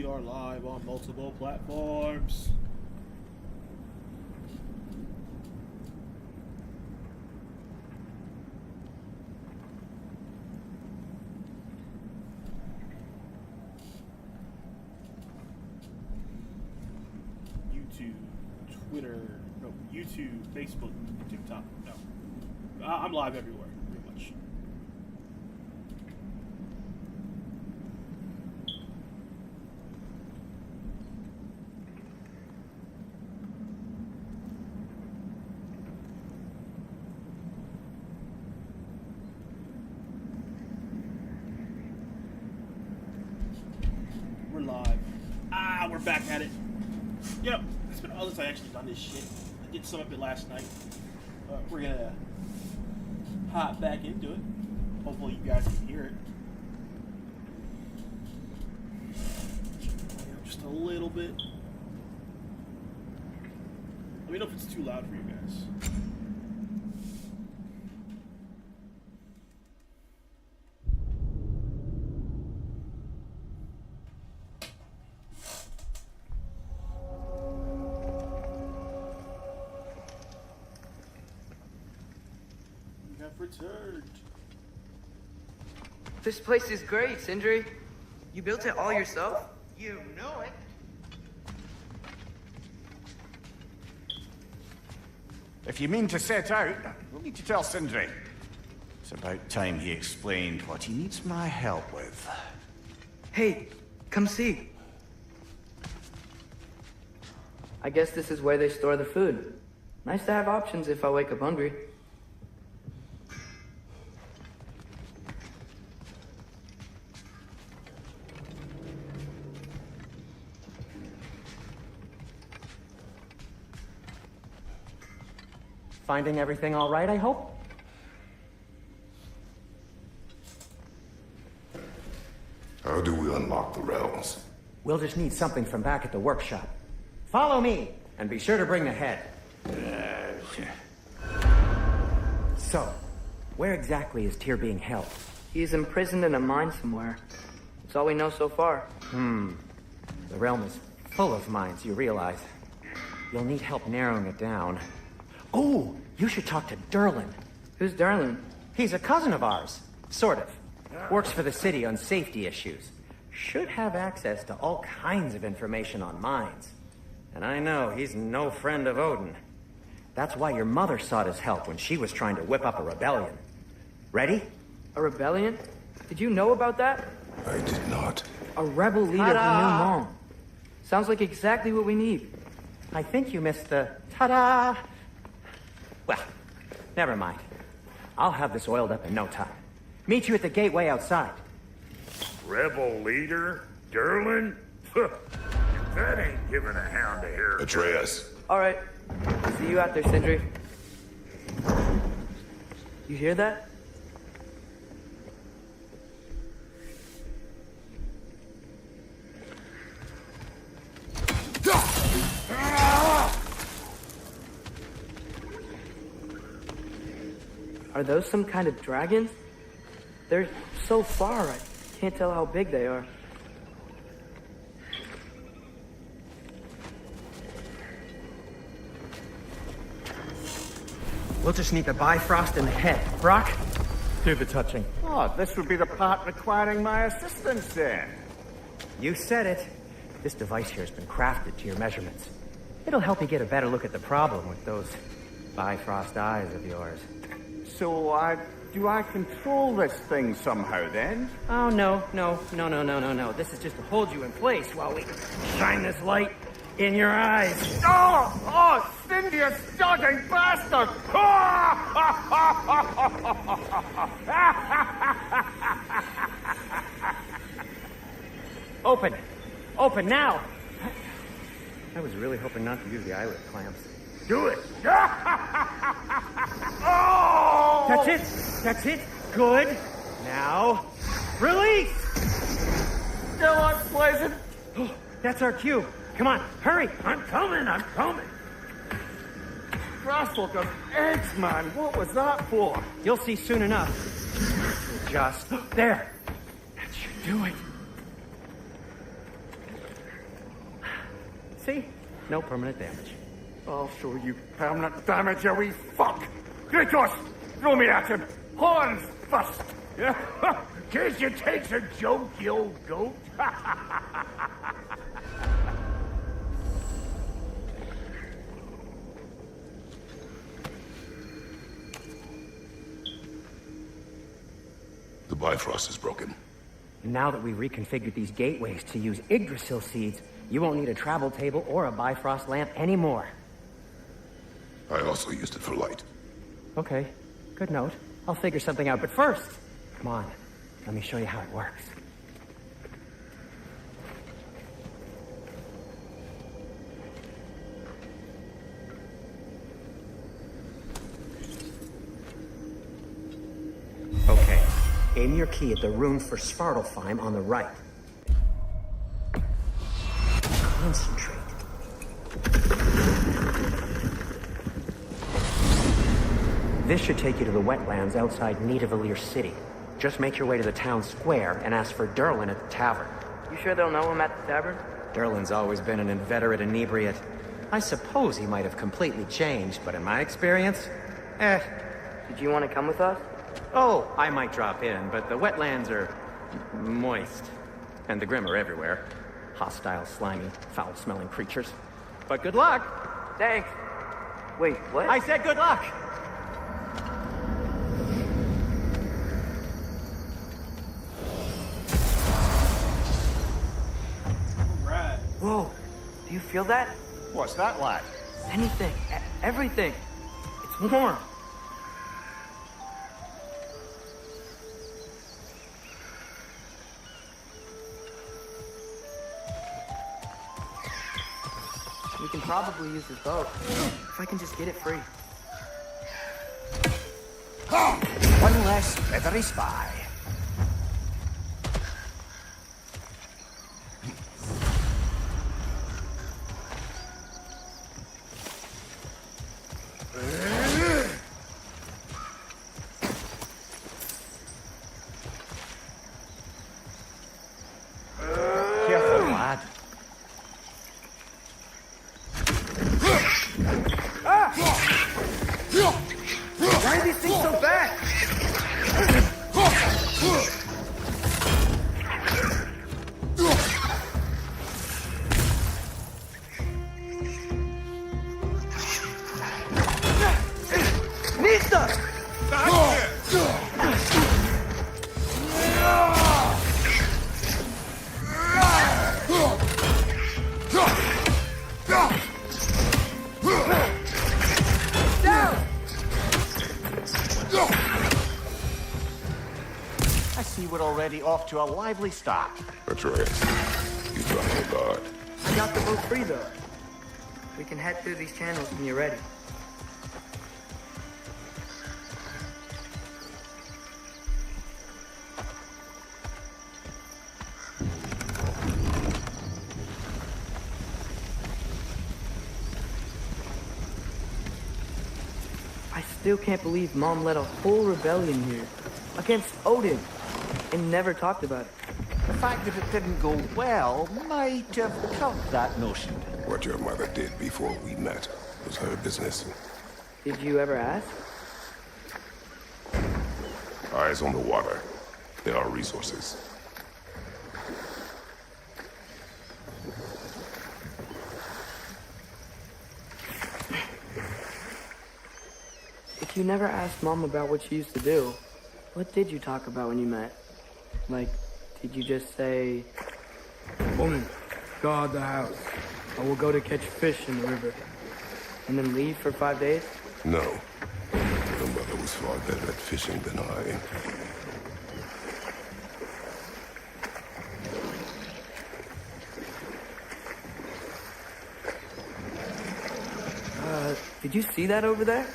We are live on multiple platforms. YouTube, Twitter, no, YouTube, Facebook, TikTok, no. I'm live everywhere, pretty much. We're live. We're back at it. Yep, it's been all this I actually done this shit. I did some of it last night. We're gonna hop back into it. Hopefully you guys can hear it. Just a little bit. Let me know if it's too loud for you guys. Returned. This place is great, Sindri. You built it all yourself? You know it. If you mean to set out, we'll need to tell Sindri. It's about time he explained what he needs my help with. Hey, come see. I guess this is where they store the food. Nice to have options if I wake up hungry. Finding everything all right, I hope? How do we unlock the realms? We'll just need something from back at the workshop. Follow me, and be sure to bring the head. So, where exactly is Tyr being held? He's imprisoned in a mine somewhere. That's all we know so far. The realm is full of mines, you realize. You'll need help narrowing it down. Oh, you should talk to Derlin. Who's Darlin? He's a cousin of ours. Sort of. Works for the city on safety issues. Should have access to all kinds of information on mines. And I know he's no friend of Odin. That's why your mother sought his help when she was trying to whip up a rebellion. Ready? A rebellion? Did you know about that? I did not. A rebel leader who knew Mom. Sounds like exactly what we need. I think you missed the ta-da! Well, never mind. I'll have this oiled up in no time. Meet you at the gateway outside. Rebel leader? Derlin? That ain't giving a hound a haircut. Atreus. All right. See you out there, Sindri. You hear that? Are those some kind of dragons? They're so far, I can't tell how big they are. We'll just need the Bifrost in the head. Brock, do the touching. Oh, this would be the part requiring my assistance then. You said it. This device here has been crafted to your measurements. It'll help you get a better look at the problem with those Bifrost eyes of yours. So, do I control this thing somehow then? Oh, no. This is just to hold you in place while we shine this light in your eyes. Oh, Cindy, you sodden bastard! Open now! I was really hoping not to use the eyelid clamps. Do it! Oh! That's it. Good. Now, release! Still unpleasant. That's our cue. Come on, hurry. I'm coming! Frostfolk of eggs, man. What was that for? You'll see soon enough. Just there. That should do it. See? No permanent damage. I'll show you permanent damage, you wee fuck! Kratos! Throw me at him! Horns first! Yeah? Case you takes a joke, you old goat! The Bifrost is broken. Now that we reconfigured these gateways to use Yggdrasil seeds, you won't need a travel table or a Bifrost lamp anymore. I also used it for light. Okay, good note. I'll figure something out, but first, come on, let me show you how it works. Okay, aim your key at the rune for Svartalfheim on the right. Concentrate. This should take you to the wetlands outside Nidavellir City. Just make your way to the town square and ask for Derlin at the tavern. You sure they'll know him at the tavern? Derlin's always been an inveterate inebriate. I suppose he might have completely changed, but in my experience, Did you want to come with us? Oh, I might drop in, but the wetlands are moist. And the Grim are everywhere. Hostile, slimy, foul-smelling creatures. But good luck! Thanks. Wait, what? I said good luck! Right. Whoa, do you feel that? What's that, lad? Anything, everything. It's warm. We can probably use this boat. If I can just get it free. One less feathery spy. Careful, lad. Why are these things so bad? Nista! I see we're already off to a lively start. Atreus, you trying to guard. I got the boat free though. We can head through these channels when you're ready. I still can't believe Mom led a whole rebellion here against Odin and never talked about it. The fact that it didn't go well might have curbed that notion. What your mother did before we met was her business. Did you ever ask? Eyes on the water. There are resources. If you never asked Mom about what she used to do, what did you talk about when you met? Like, did you just say, "Woman, guard the house. I will go to catch fish in the river," and then leave for 5 days? No. Your mother was far better at fishing than I. Did you see that over there?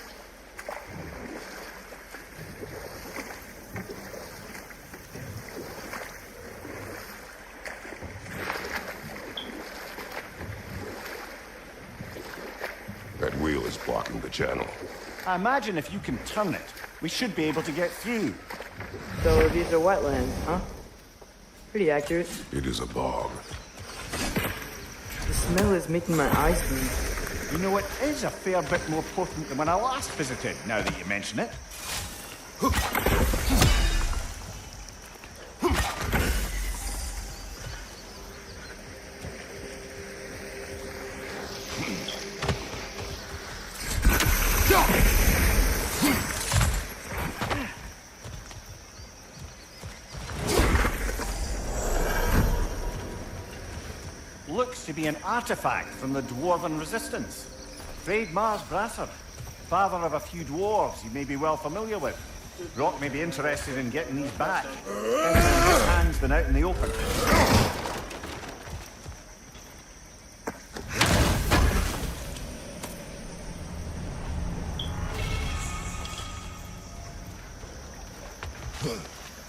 That wheel is blocking the channel. I imagine if you can turn it, we should be able to get through. So these are wetlands, huh? Pretty accurate. It is a bog. The smell is making my eyes bleed. You know, it is a fair bit more potent than when I last visited, now that you mention it. Looks to be an artifact from the Dwarven Resistance. Frayed Mars Brassard, father of a few dwarves you may be well familiar with. Rock may be interested in getting these back. Better in his hands than out in the open.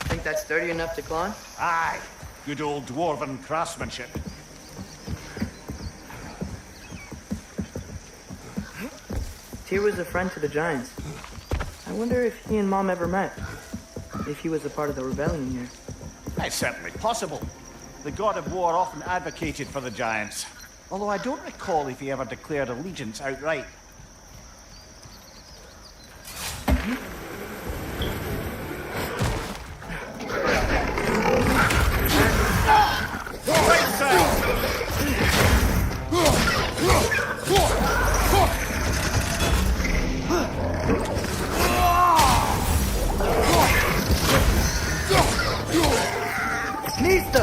Think that's sturdy enough to climb? Aye, good old Dwarven craftsmanship. Tyr was a friend to the Giants. I wonder if he and Mom ever met. If he was a part of the rebellion here. It's certainly possible. The god of war often advocated for the Giants. Although I don't recall if he ever declared allegiance outright. Right side! Nista!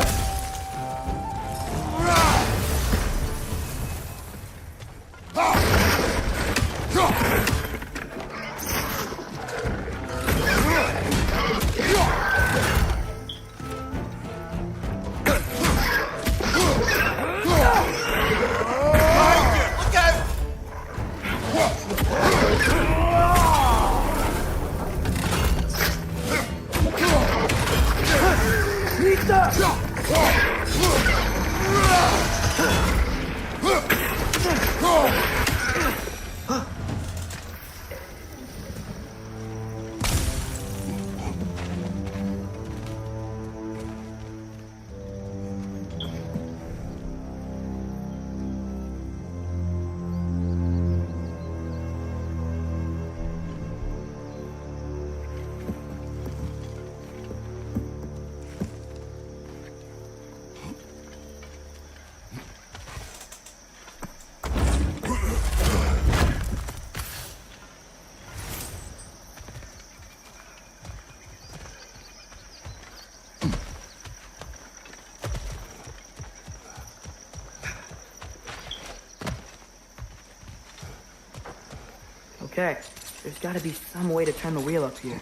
Okay, there's gotta be some way to turn the wheel up here.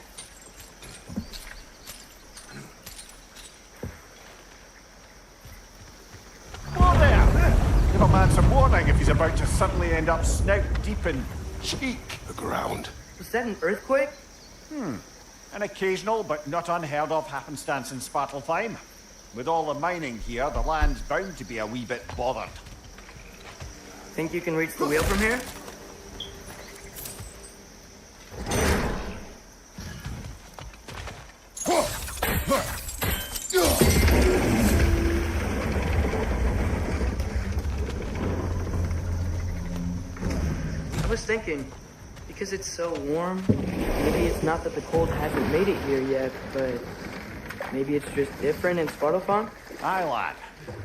Whoa there! Give a man some warning if he's about to suddenly end up snout deep in cheek. The ground. Was that an earthquake? An occasional but not unheard of happenstance in Svartalfheim. With all the mining here, the land's bound to be a wee bit bothered. Think you can reach the wheel from here? I was thinking, because it's so warm, maybe it's not that the cold hasn't made it here yet, but maybe it's just different in Svartalfheim? Aye, lad.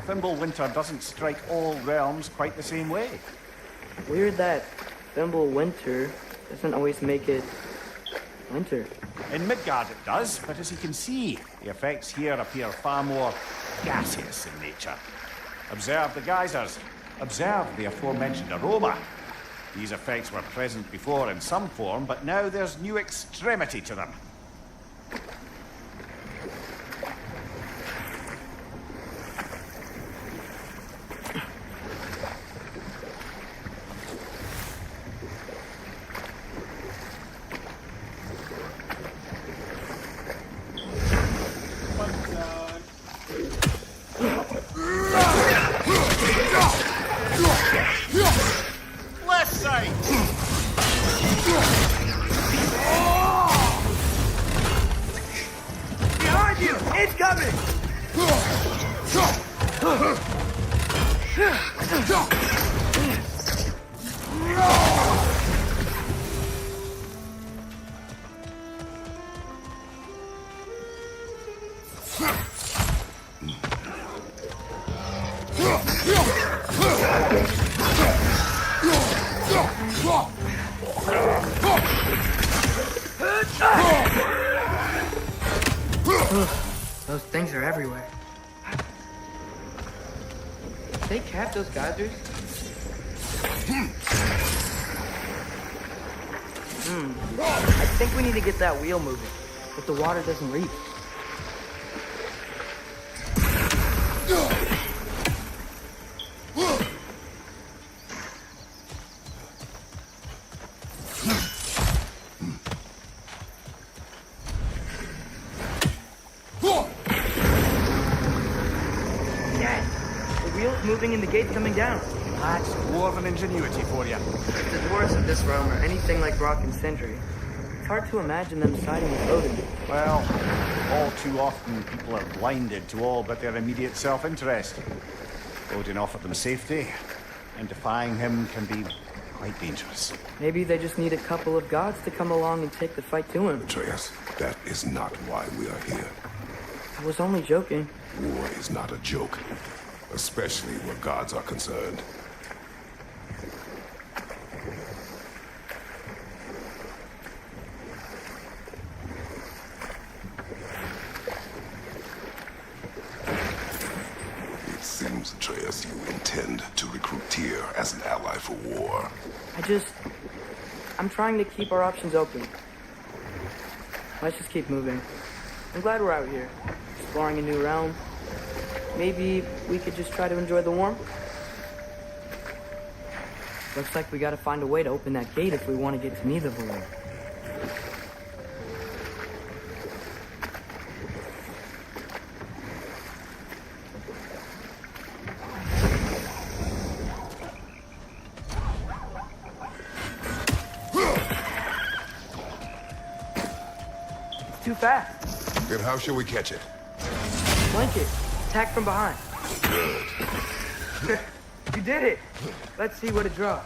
Thimble winter doesn't strike all realms quite the same way. Weird that Thimble winter doesn't always make it winter. In Midgard it does, but as you can see, the effects here appear far more gaseous in nature. Observe the geysers. Observe the aforementioned aroma. These effects were present before in some form, but now there's new extremity to them. Left side! Behind you! It's coming! Those things are everywhere. Did they cap those geysers? I think we need to get that wheel moving, but the water doesn't reach. Moving and the gate's coming down. That's dwarven ingenuity for you. The dwarves of this realm are anything like Rock and Sentry. It's hard to imagine them siding with Odin. Well, all too often people are blinded to all but their immediate self-interest. Odin offered them safety, and defying him can be quite dangerous. Maybe they just need a couple of gods to come along and take the fight to him. Atreus, that is not why we are here. I was only joking. War is not a joke, especially where gods are concerned. It seems, Atreus, you intend to recruit Tyr as an ally for war. I'm trying to keep our options open. Let's just keep moving. I'm glad we're out here, exploring a new realm. Maybe we could just try to enjoy the warmth? Looks like we gotta find a way to open that gate if we want to get to Nidavellir. It's too fast. Then how shall we catch it? Flank it. Attack from behind. Good. You did it. Let's see what it draws.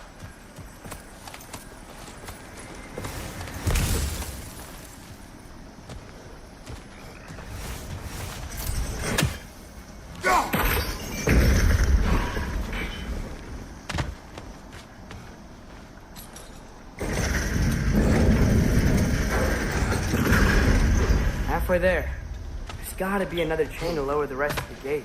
Halfway there. There's gotta be another chain to lower the rest of the gate.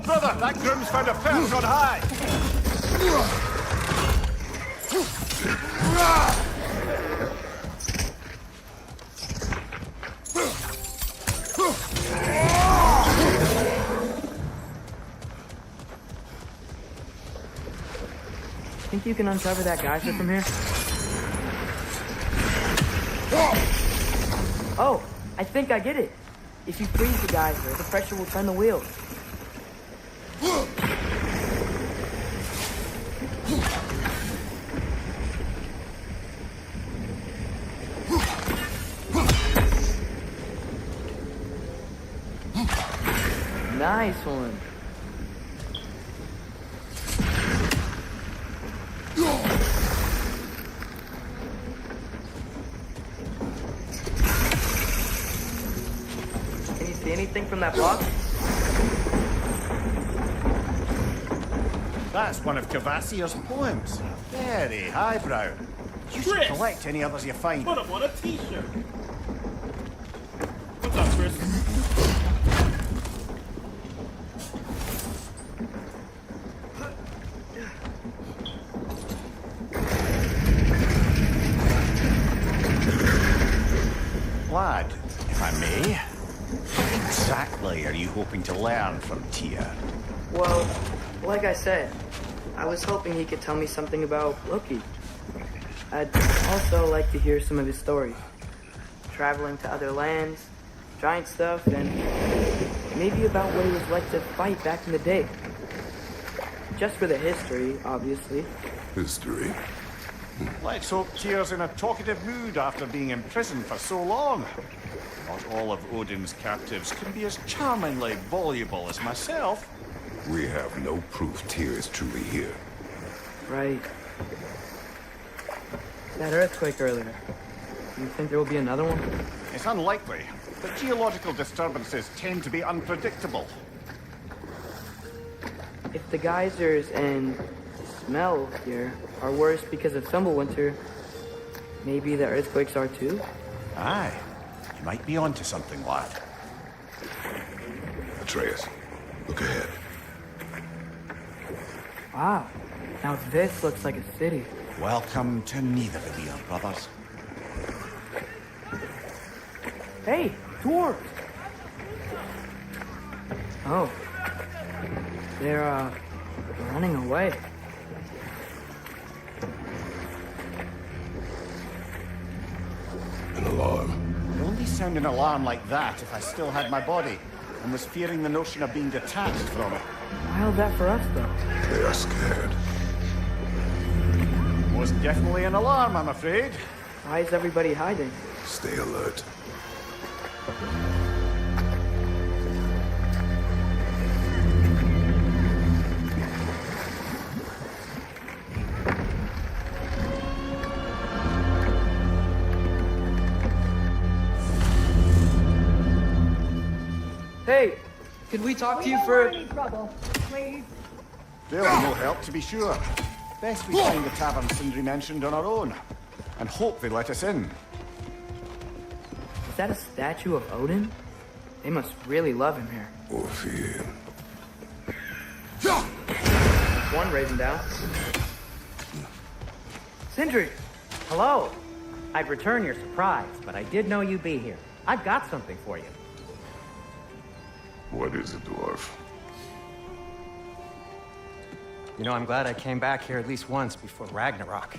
Brother, that groom's found a perch on high! Think you can uncover that geyser from here? Oh, I think I get it. If you freeze the geyser, the pressure will turn the wheels. Nice one. Can you see anything from that block? That's one of Cavassier's poems. Very highbrow. You should Chris! collect any others you find. Put him on a t-shirt. What's up, Chris? Lad, if I may, what exactly are you hoping to learn from Tyr? Well, like I said, I was hoping he could tell me something about Loki. I'd also like to hear some of his stories. Traveling to other lands, giant stuff, and Maybe about what it was like to fight back in the day. Just for the history, obviously. History? Let's hope Tyr's in a talkative mood after being imprisoned for so long. Not all of Odin's captives can be as charmingly voluble as myself. We have no proof Tyr is truly here. Right. That earthquake earlier. Do you think there will be another one? It's unlikely, but geological disturbances tend to be unpredictable. If the geysers and smell here are worse because of Winter, maybe the earthquakes are too? Aye, you might be onto something, lad. Atreus, look ahead. Wow. Now this looks like a city. Welcome to Nidavellir, brothers. Hey, dwarves! Oh. They're running away. An alarm. I'd only sound an alarm like that if I still had my body, and was fearing the notion of being detached from it. Wild that for us, though. They are scared. Was definitely an alarm, I'm afraid. Why is everybody hiding? Stay alert. Hey, could we talk to you for... Any trouble, please? They'll be no help, to be sure. Best we find the tavern Sindri mentioned on our own, and hope they let us in. Is that a statue of Odin? They must really love him here. Or fear. One raising down. Sindri! Hello. I'd return your surprise, but I did know you'd be here. I've got something for you. What is it, dwarf? You know, I'm glad I came back here at least once before Ragnarok.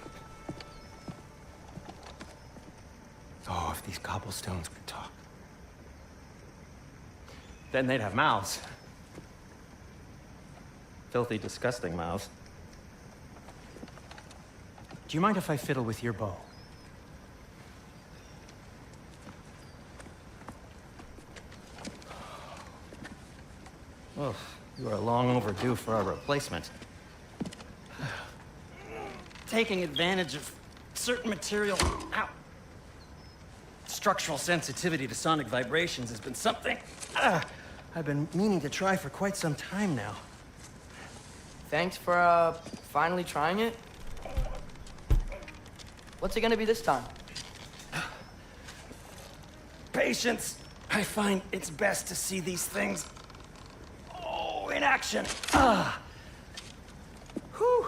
Oh, if these cobblestones could talk. Then they'd have mouths. Filthy, disgusting mouths. Do you mind if I fiddle with your bow? Oh, you are long overdue for a replacement. Taking advantage of certain material... Ow. Structural sensitivity to sonic vibrations has been something I've been meaning to try for quite some time now. Thanks for, finally trying it. What's it gonna be this time? Patience. I find it's best to see these things, in action. Whew.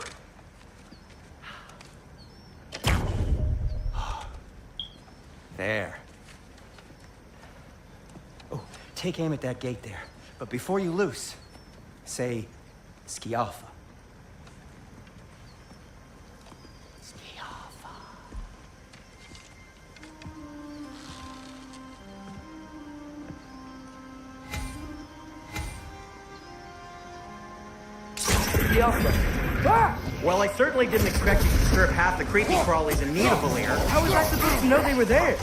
There. Oh, take aim at that gate there. But before you loose, say, Skialfa. Skialfa. Ah! Well, I certainly didn't expect you to disturb half the creepy crawlies in Nidavellir. How was I supposed to know they were there?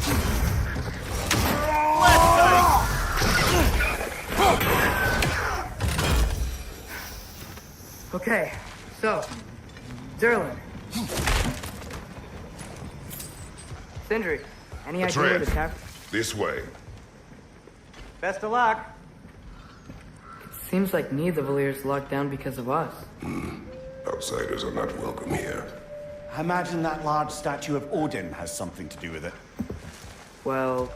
Okay, so, Derlin. Sindri, any idea where the tavern... This way. Best of luck. Seems like Nidavellir's locked down because of us. Outsiders are not welcome here. I imagine that large statue of Odin has something to do with it. Well,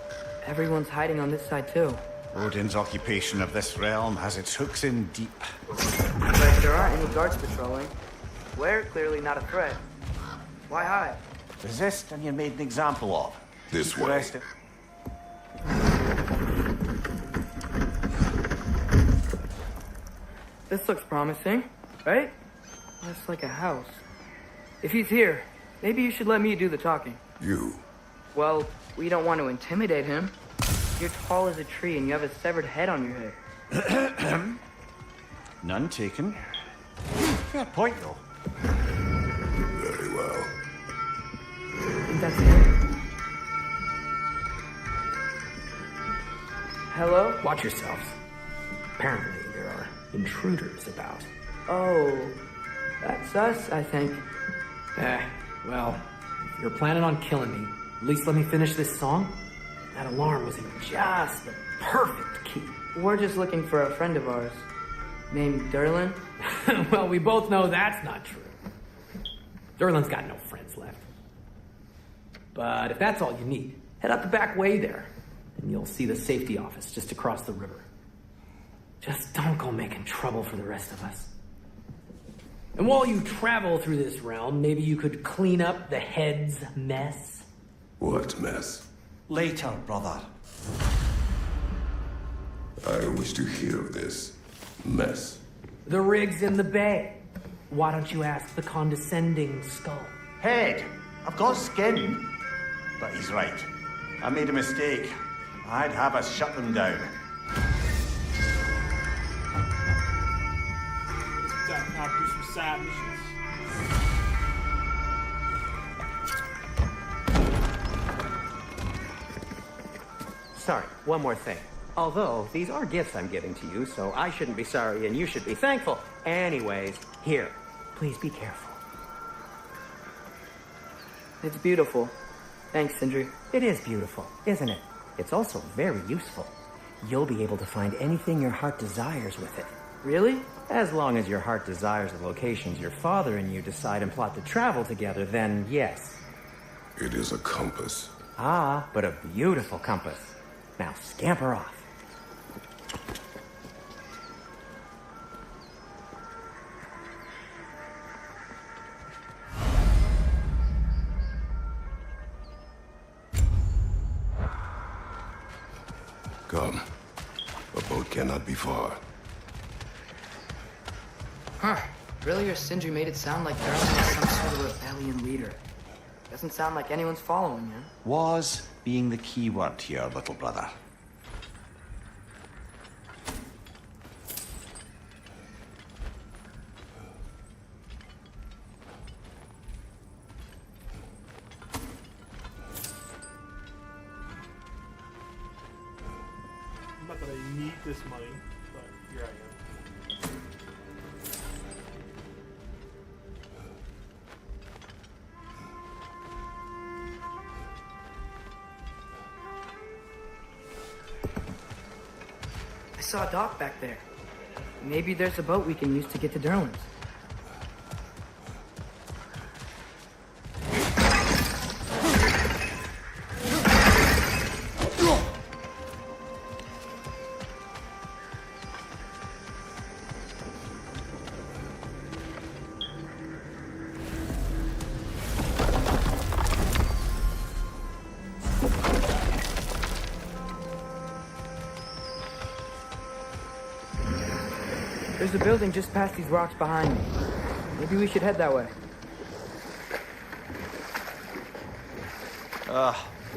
everyone's hiding on this side too. Odin's occupation of this realm has its hooks in deep. But there aren't any guards patrolling. We're clearly not a threat. Why hide? Resist and you're made an example of. This Keep the way. rest of- This looks promising, right? That's like a house. If he's here, maybe you should let me do the talking. You. Well, we don't want to intimidate him. You're tall as a tree and you have a severed head on your head. None taken. Fair point, though. Very well. I think that's it. Hello? Watch yourselves. Apparently, there are intruders about. Oh, that's us, I think. Well, if you're planning on killing me, at least let me finish this song. That alarm was in just the perfect key. We're just looking for a friend of ours named Derlin. Well, we both know that's not true. Derlin's got no friends left. But if that's all you need, head out the back way there, and you'll see the safety office just across the river. Just don't go making trouble for the rest of us. And while you travel through this realm, maybe you could clean up the head's mess. What mess? Later, brother. I wish to hear of this mess. The rig's in the bay. Why don't you ask the condescending skull? Head, I've got skin. But he's right. I made a mistake. I'd have us shut them down. Now do some side missions. Sorry, one more thing. Although, these are gifts I'm giving to you, so I shouldn't be sorry and you should be thankful. Anyways, here, please be careful. It's beautiful. Thanks, Sindri. It is beautiful, isn't it? It's also very useful. You'll be able to find anything your heart desires with it. Really? As long as your heart desires the locations your father and you decide and plot to travel together, then yes. It is a compass. Ah, but a beautiful compass. Now scamper off. Come. A boat cannot be far. Huh. Earlier, Sindri made it sound like Derlin was some sort of rebellion leader. Doesn't sound like anyone's following him. Was being the key word here, little brother. Not that I need this money, but here I go. I saw a dock back there. Maybe there's a boat we can use to get to Derlin's. There's a building just past these rocks behind me. Maybe we should head that way.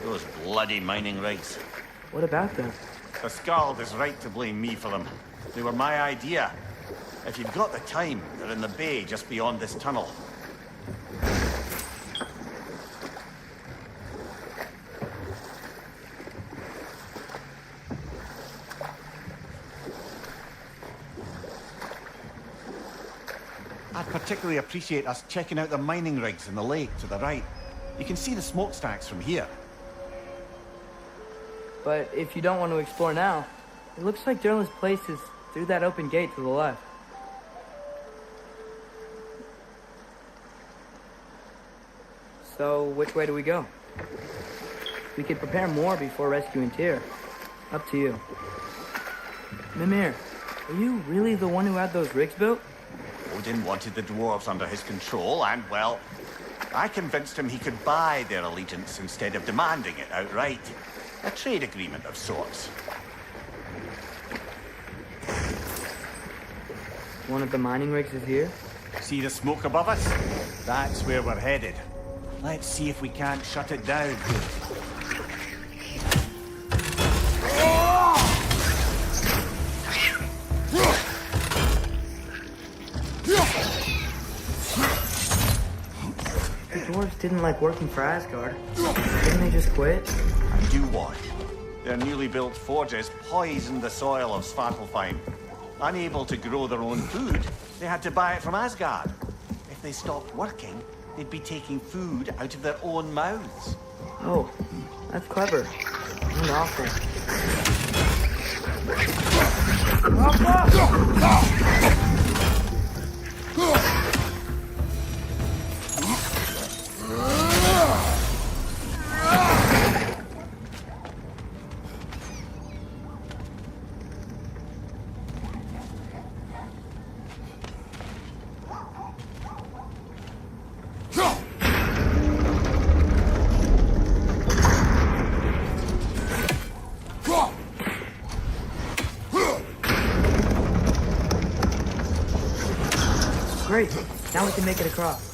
Those bloody mining rigs. What about them? The Skald is right to blame me for them. They were my idea. If you've got the time, they're in the bay just beyond this tunnel. I'd particularly appreciate us checking out the mining rigs in the lake to the right. You can see the smokestacks from here. But if you don't want to explore now, it looks like Derlin's place is through that open gate to the left. So, which way do we go? We could prepare more before rescuing Tyr. Up to you. Mimir, are you really the one who had those rigs built? Odin wanted the dwarves under his control, and, well, I convinced him he could buy their allegiance instead of demanding it outright. A trade agreement of sorts. One of the mining rigs is here? See the smoke above us? That's where we're headed. Let's see if we can't shut it down. dwarves didn't like working for Asgard, didn't they just quit? And do what? Their newly built forges poisoned the soil of Svartalfheim. Unable to grow their own food, they had to buy it from Asgard. If they stopped working, they'd be taking food out of their own mouths. Oh, that's clever. And awful. Great. Now we can make it across.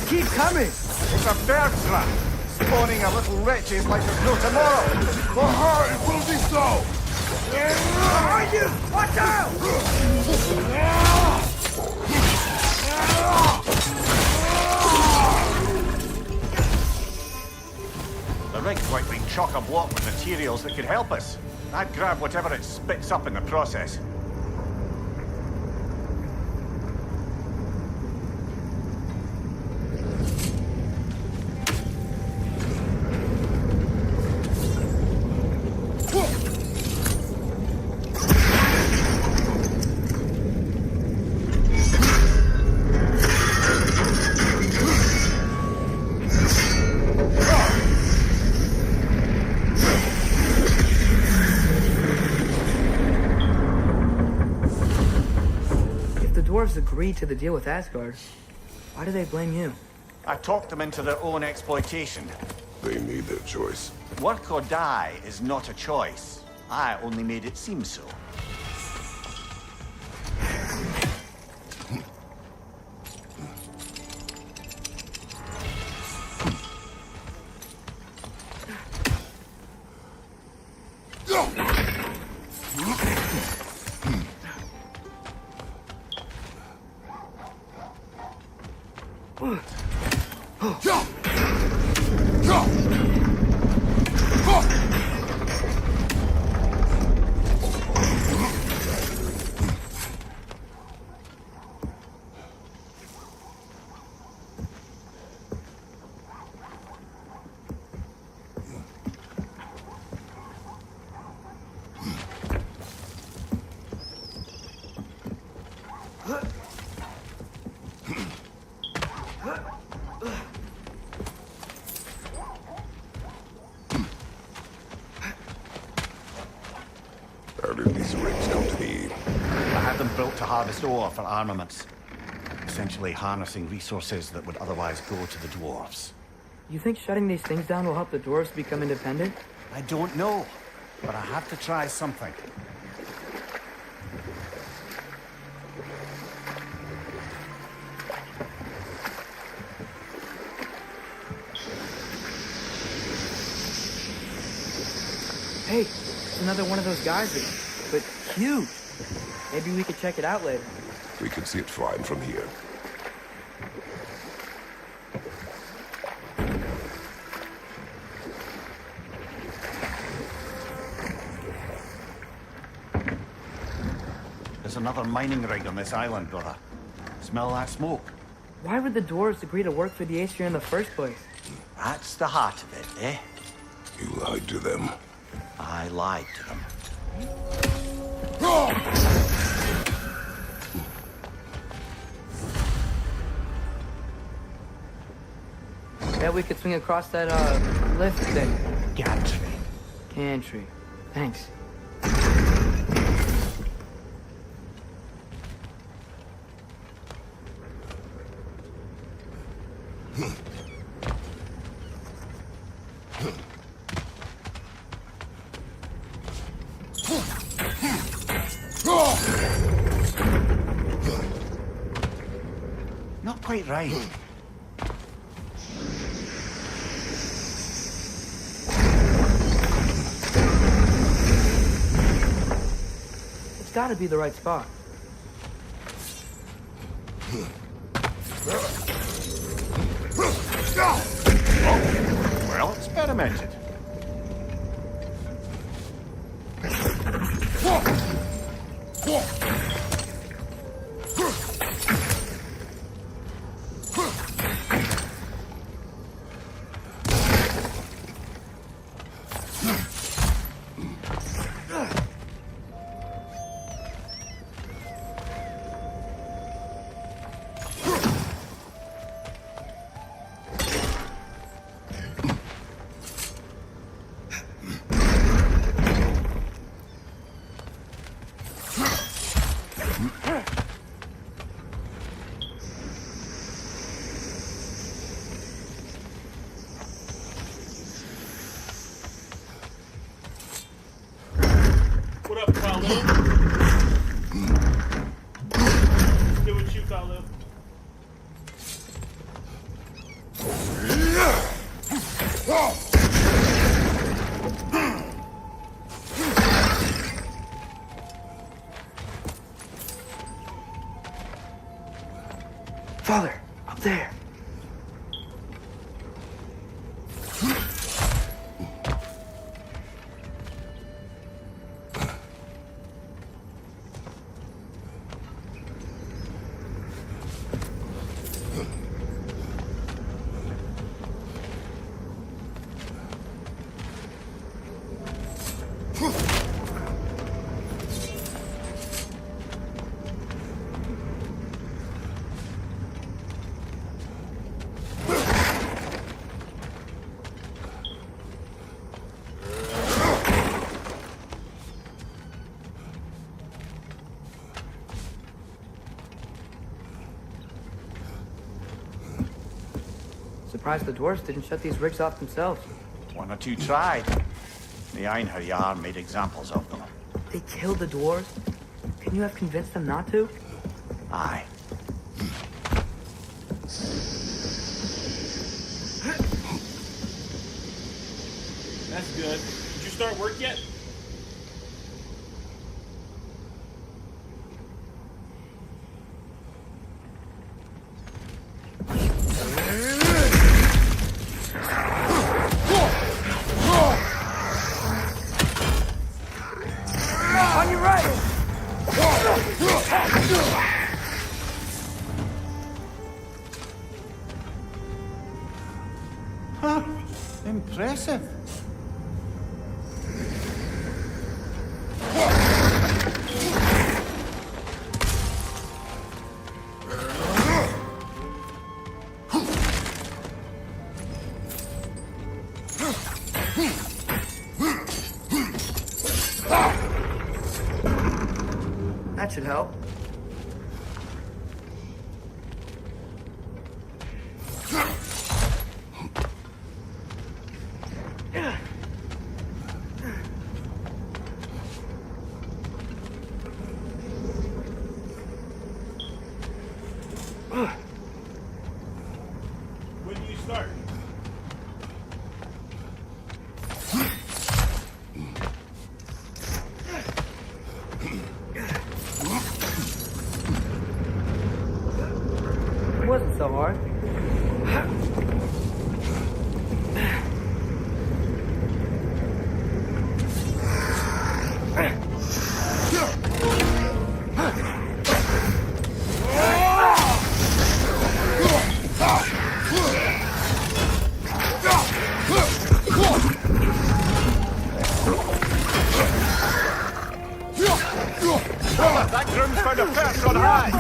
Keep coming! It's a bird trap, spawning a little wretches like there's no tomorrow. For her, it will be so! Behind you! Watch out! The rig's like being chock-a-block with materials that could help us. I'd grab whatever it spits up in the process. Dwarves agreed to the deal with Asgard. Why do they blame you? I talked them into their own exploitation. They made their choice. Work or die is not a choice. I only made it seem so. How did these rigs come to be? I had them built to harvest ore for armaments. Essentially harnessing resources that would otherwise go to the dwarves. You think shutting these things down will help the dwarves become independent? I don't know, but I have to try something. Hey, it's another one of those geysers, but huge. Maybe we could check it out later. We could see it fine from here. There's another mining rig on this island, brother. Smell that smoke? Why would the dwarves agree to work for the Aesir in the first place? That's the heart of it, eh? You lied to them. I lied to them. Bet we could swing across that, lift thing. Gantry. Gantry. Thanks. Not quite right. It's gotta be the right spot. Well experimented. What up, Paolo? Good with you, Paolo. Father, up there. Surprised the dwarves didn't shut these rigs off themselves. One or two tried. The Einherjar made examples of them. They killed the dwarves? Can you have convinced them not to? Aye. That's good. Did you start work yet? On your right! Huh. Impressive. That should help. When do you start? It wasn't so hard. That groom's found a perch on high!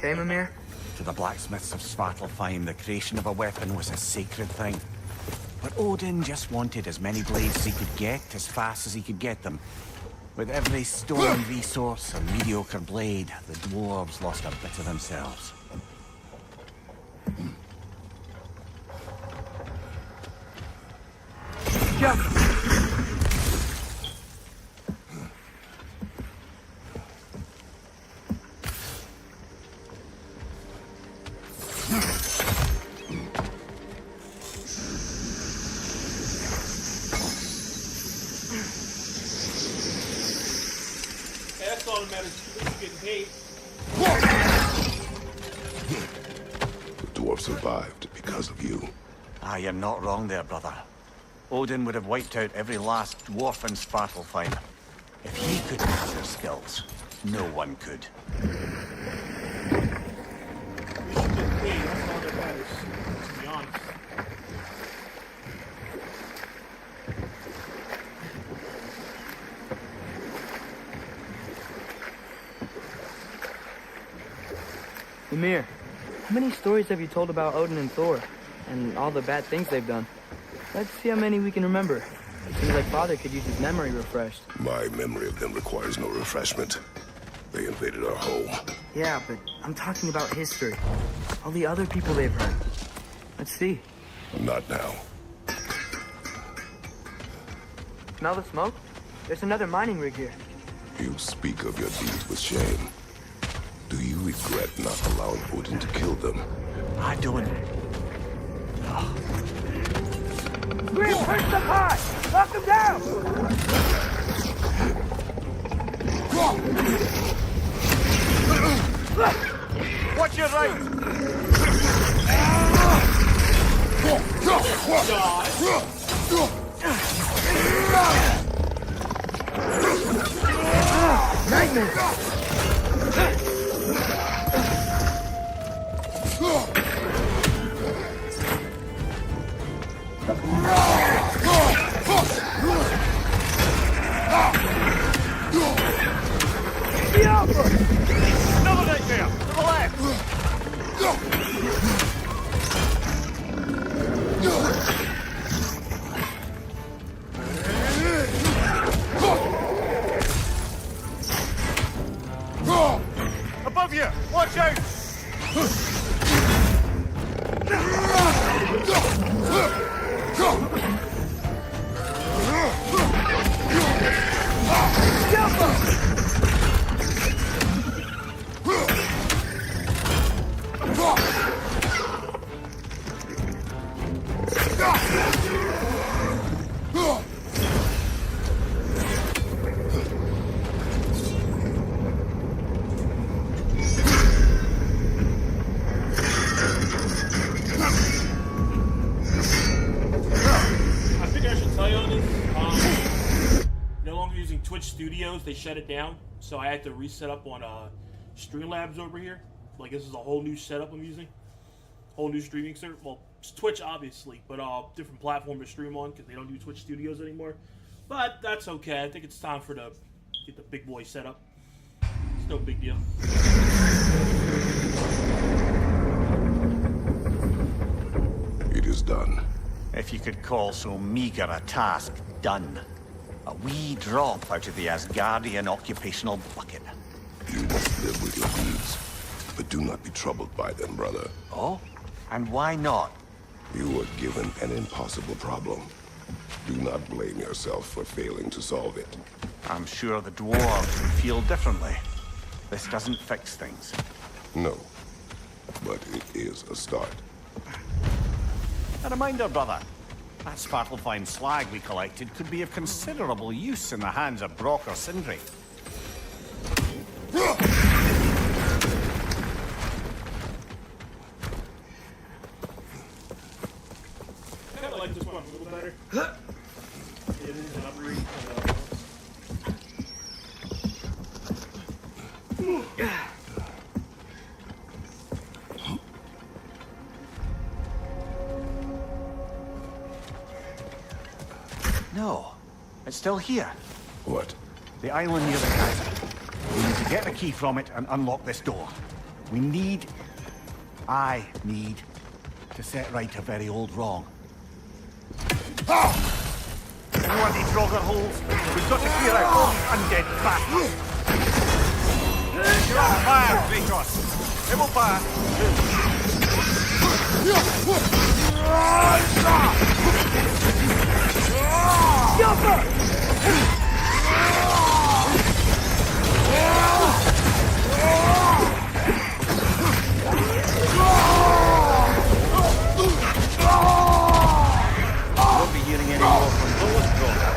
okay, Mimir? To the blacksmiths of Svartalfheim, the creation of a weapon was a sacred thing. But Odin just wanted as many blades as he could get, as fast as he could get them. With every stolen resource and mediocre blade, the dwarves lost a bit of themselves. That's all that matters. It's getting paid. The dwarf survived because of you. Ah, you're not wrong there, brother. Odin would have wiped out every last dwarf in Svartalfheim. If he could use their skills, no one could. We should get paid. That's all that matters. To be honest. Mimir, how many stories have you told about Odin and Thor? And all the bad things they've done? Let's see how many we can remember. It seems like Father could use his memory refreshed. My memory of them requires no refreshment. They invaded our home. Yeah, but I'm talking about history. All the other people they've hurt. Let's see. Not now. Smell the smoke? There's another mining rig here. You speak of your deeds with shame. Do you regret not allowing Odin to kill them? I don't. Grim, push them high! Knock them down! Watch your right! Another nightmare! To the left! Above you! Watch out! Twitch Studios, they shut it down, so I had to reset up on Streamlabs over here. Like, this is a whole new setup I'm using, whole new streaming server. Well, it's Twitch obviously, but different platform to stream on because they don't do Twitch Studios anymore. But that's okay. I think it's time for get the big boy set up. It's no big deal. It is done. If you could call so meager a task done. A wee drop out of the Asgardian occupational bucket. You must live with your deeds, but do not be troubled by them, brother. Oh? And why not? You were given an impossible problem. Do not blame yourself for failing to solve it. I'm sure the dwarves would feel differently. This doesn't fix things. No, but it is a start. A reminder, brother. That Svartalfheim slag we collected could be of considerable use in the hands of Brock or Sindri. I kind of like this one a little better. It is an upgrade. No, it's still here. What? The island near the castle. We need to get the key from it and unlock this door. I need to set right a very old wrong. You want these Roger holes? We've got to clear out all these undead bastards. You're on fire, Kratos! It will pass. Won't be hearing any more from those Roger.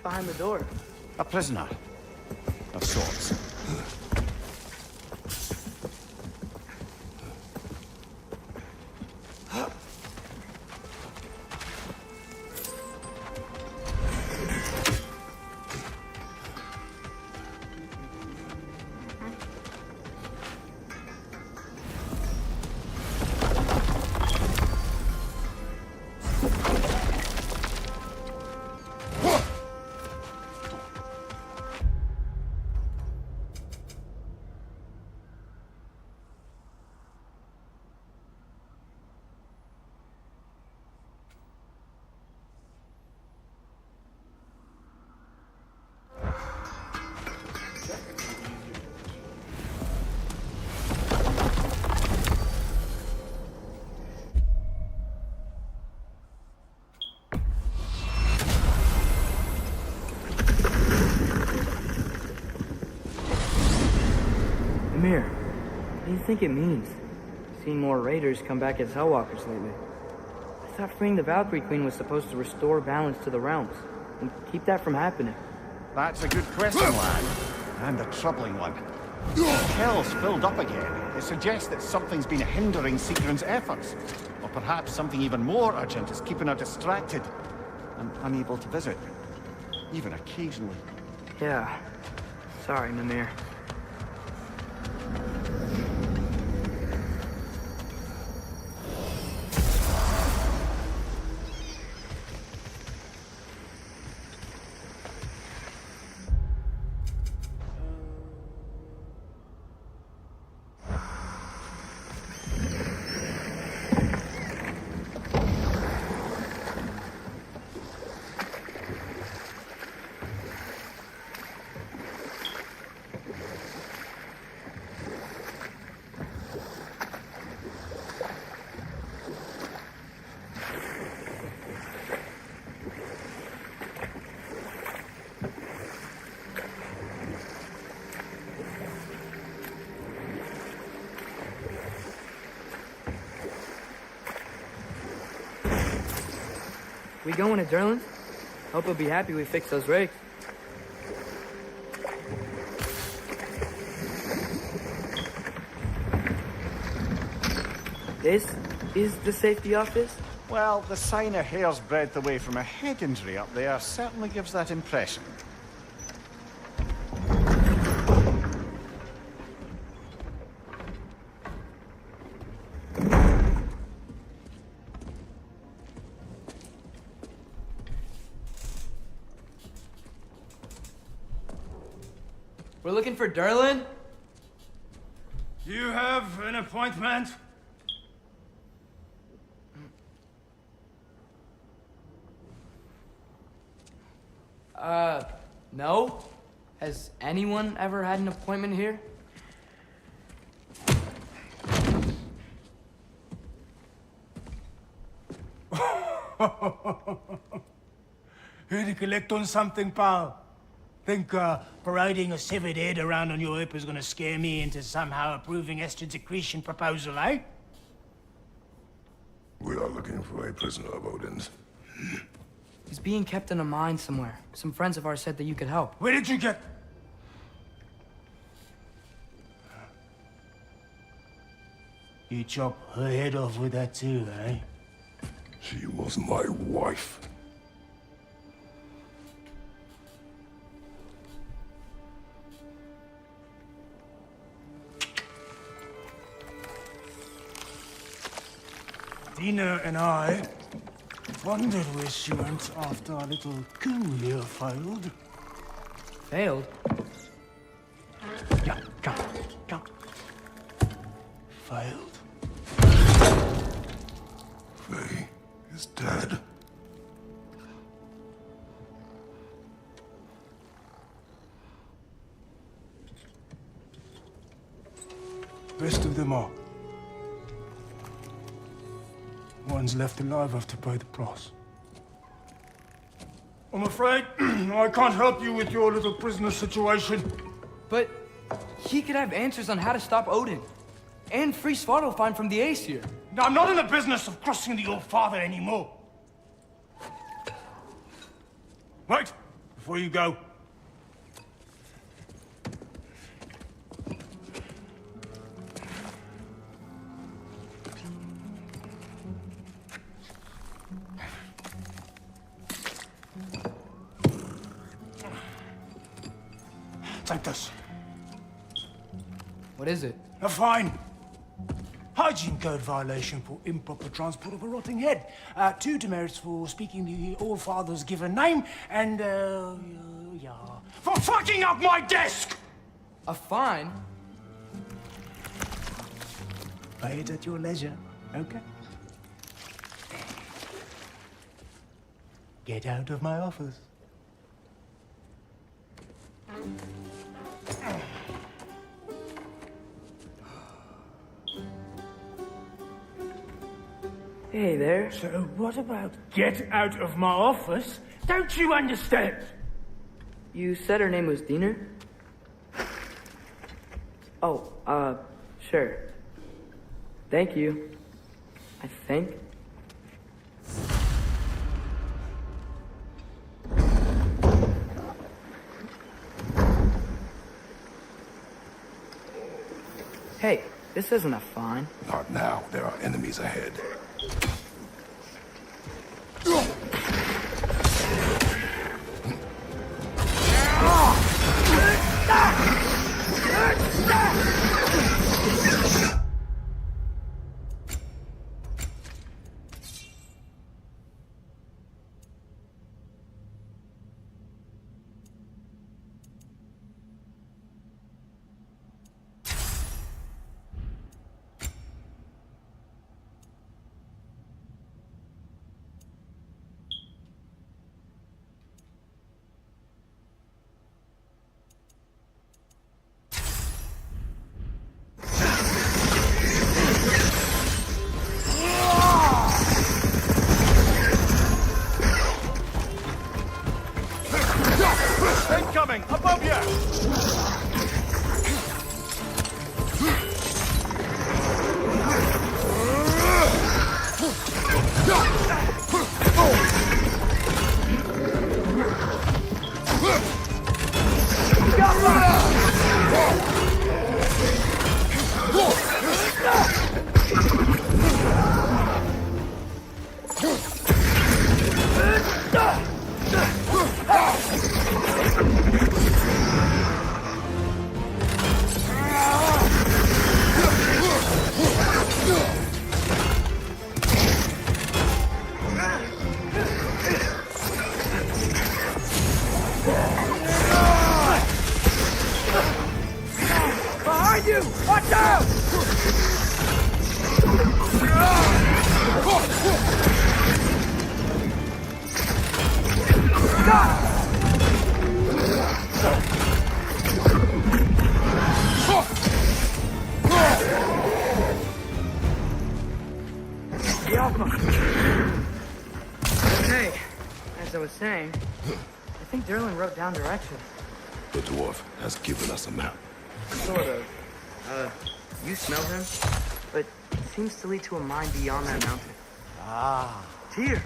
Behind the door. A prisoner of sorts. Amir, what do you think it means? Seeing more raiders come back as Hellwalkers lately. I thought freeing the Valkyrie Queen was supposed to restore balance to the realms and keep that from happening. That's a good question, lad. And a troubling one. Hell's filled up again. It suggests that something's been hindering Sigrun's efforts. Or perhaps something even more urgent is keeping her distracted and unable to visit. Even occasionally. Yeah. Sorry, Mimir. We going to Durland? Hope he'll be happy we fixed those rigs. This is the safety office? Well, the sign a hair's breadth away from a head injury up there certainly gives that impression. We're looking for Durland? You have an appointment? No. Has anyone ever had an appointment here? Here to collect on something, pal? Think parading a severed head around on your hip is gonna scare me into somehow approving Esther's accretion proposal, eh? We are looking for a prisoner of Odin's. He's being kept in a mine somewhere. Some friends of ours said that you could help. Where did you get... You chop her head off with that too, eh? She was my wife. Dina and I wondered where she went after our little coup here failed. Failed? Yeah, come. Failed. Faye is dead. Best of them are. One's left alive have to pay the price. I'm afraid I can't help you with your little prisoner situation. But he could have answers on how to stop Odin. And free Svartalfheim from the Aesir. Now, I'm not in the business of crossing the old father anymore. Wait, before you go. Take this. What is it? A fine. Hygiene code violation for improper transport of a rotting head. 2 demerits for speaking the All-Father's given name, and, yeah. For fucking up my desk! A fine? Pay it at your leisure, okay? Get out of my office. Hey there. So what about get out of my office? Don't you understand? You said her name was Diener? Oh, sure. Thank you. I think. Hey, this isn't a fine. Not now. There are enemies ahead. Incoming! Above you! Behind you! Watch out! Hey, saying, I think Derlin wrote down directions. The dwarf has given us a map. Sort of. You smell him? But it seems to lead to a mine beyond that mountain. Ah. Tyr!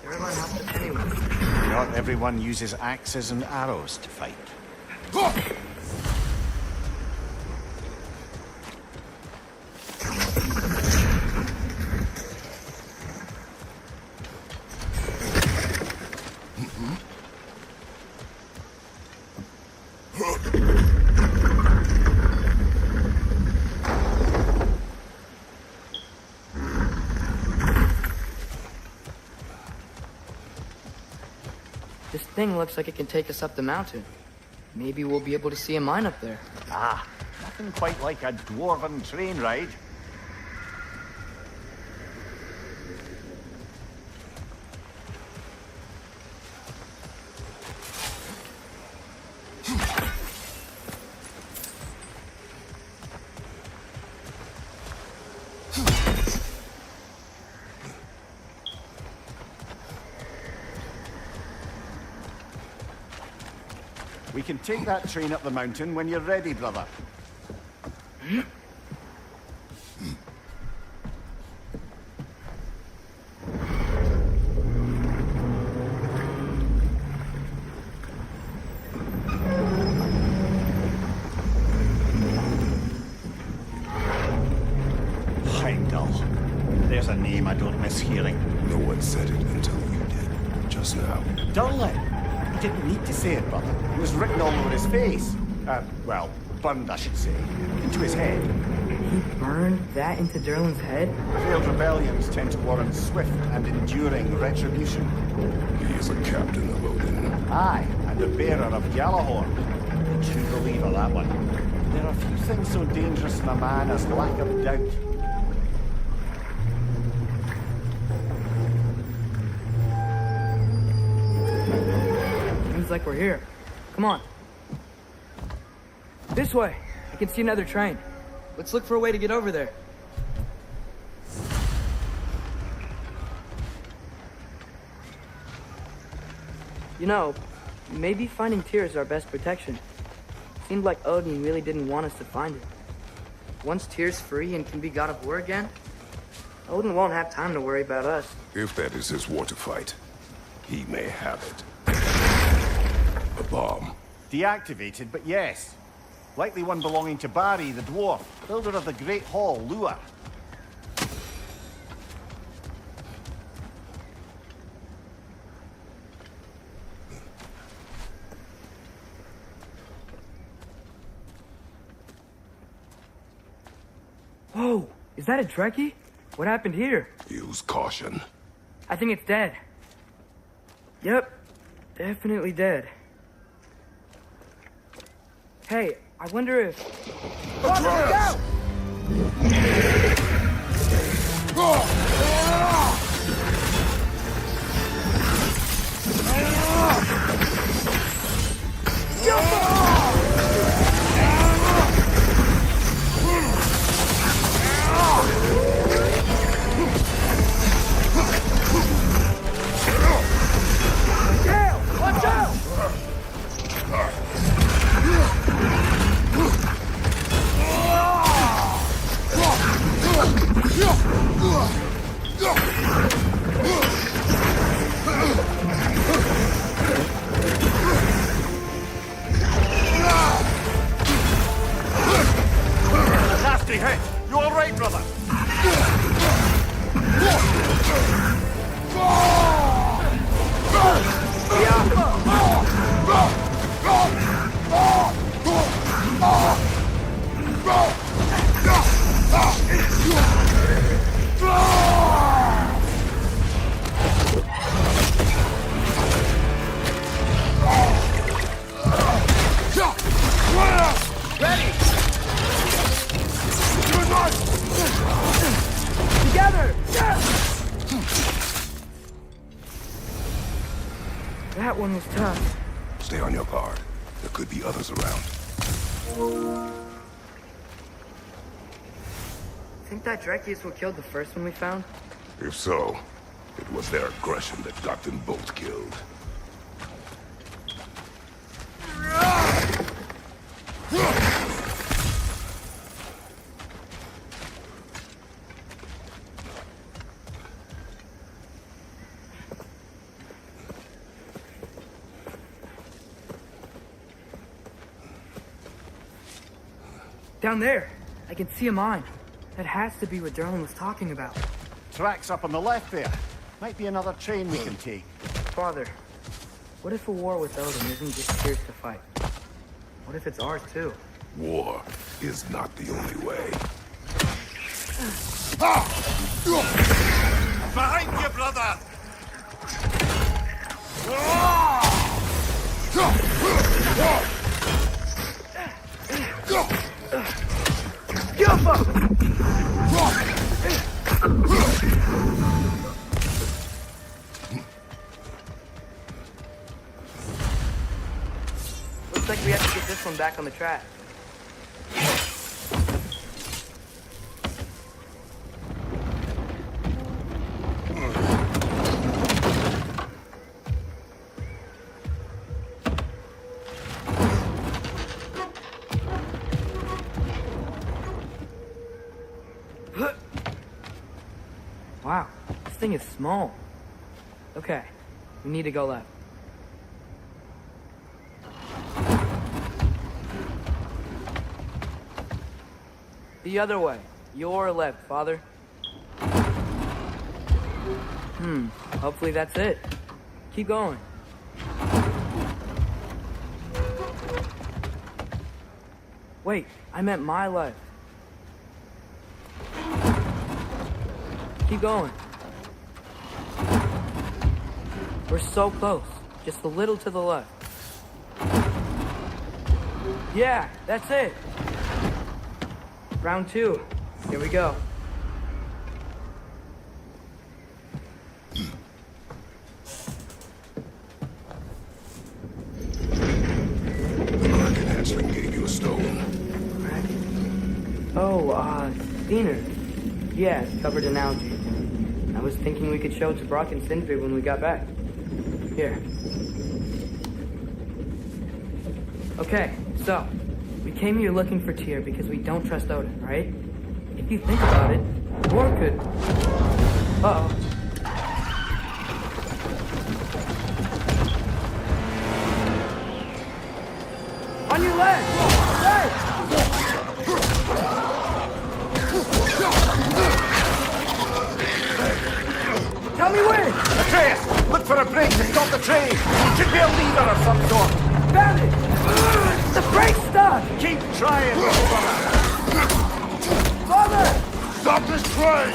Derlin has to anyway. Not everyone uses axes and arrows to fight. This thing looks like it can take us up the mountain. Maybe we'll be able to see a mine up there. Ah, nothing quite like a dwarven train ride. We can take that train up the mountain when you're ready, brother. Heimdall. There's a name I don't miss hearing. No one said it until you did, just now. Durlin! He didn't need to say it, brother. It was written all over his face. Well, burned, I should say. Into his head. He burned that into Derlin's head? Failed rebellions tend to warrant swift and enduring retribution. He is a captain of Odin. Aye, and the bearer of Gjallarhorn. True believer, that one. There are few things so dangerous in a man as lack of doubt. Seems like we're here. Come on. This way. I can see another train. Let's look for a way to get over there. You know, maybe finding Tyr is our best protection. Seemed like Odin really didn't want us to find it. Once Tyr's free and can be god of war again, Odin won't have time to worry about us. If that is his war to fight, he may have it. A bomb. Deactivated, but yes. Likely one belonging to Barry, the dwarf, builder of the Great Hall, Lua. Whoa, is that a Trekkie? What happened here? Use caution. I think it's dead. Yep, definitely dead. Hey, I wonder if... Watch out! Nasty hit! You all right, brother? Ready! Together! That one was tough. Stay on your guard. There could be others around. Think that Dreki is what killed the first one we found? If so, It was their aggression that got them both killed. Down there, I can see a mine. That has to be what Derlin was talking about. Tracks up on the left there. Might be another train we can take. Father, what if a war with Odin isn't just Tyr's to fight? What if it's ours too? War is not the only way. Behind you, brother! Give up! Looks like we have to get this one back on the track. Wow, this thing is small. Okay, we need to go left. The other way. Your left, Father. Hopefully that's it. Keep going. Wait, I meant my left. Keep going. We're so close. Just a little to the left. Yeah, that's it. Round 2. Here we go. The Kraken hatchling gave you a stone. Oh, Diener. Yeah, it's covered in algae. I was thinking we could show it to Brock and Sindri when we got back. Here. Okay, so, we came here looking for Tyr because we don't trust Odin, right? If you think about it, war could... Uh-oh. On your left! Left! Tell me when! Atreus, look for a break to stop the train. Should be a lever of some sort. Found it! The brake stuck! Keep trying, little brother. Father! Stop this train!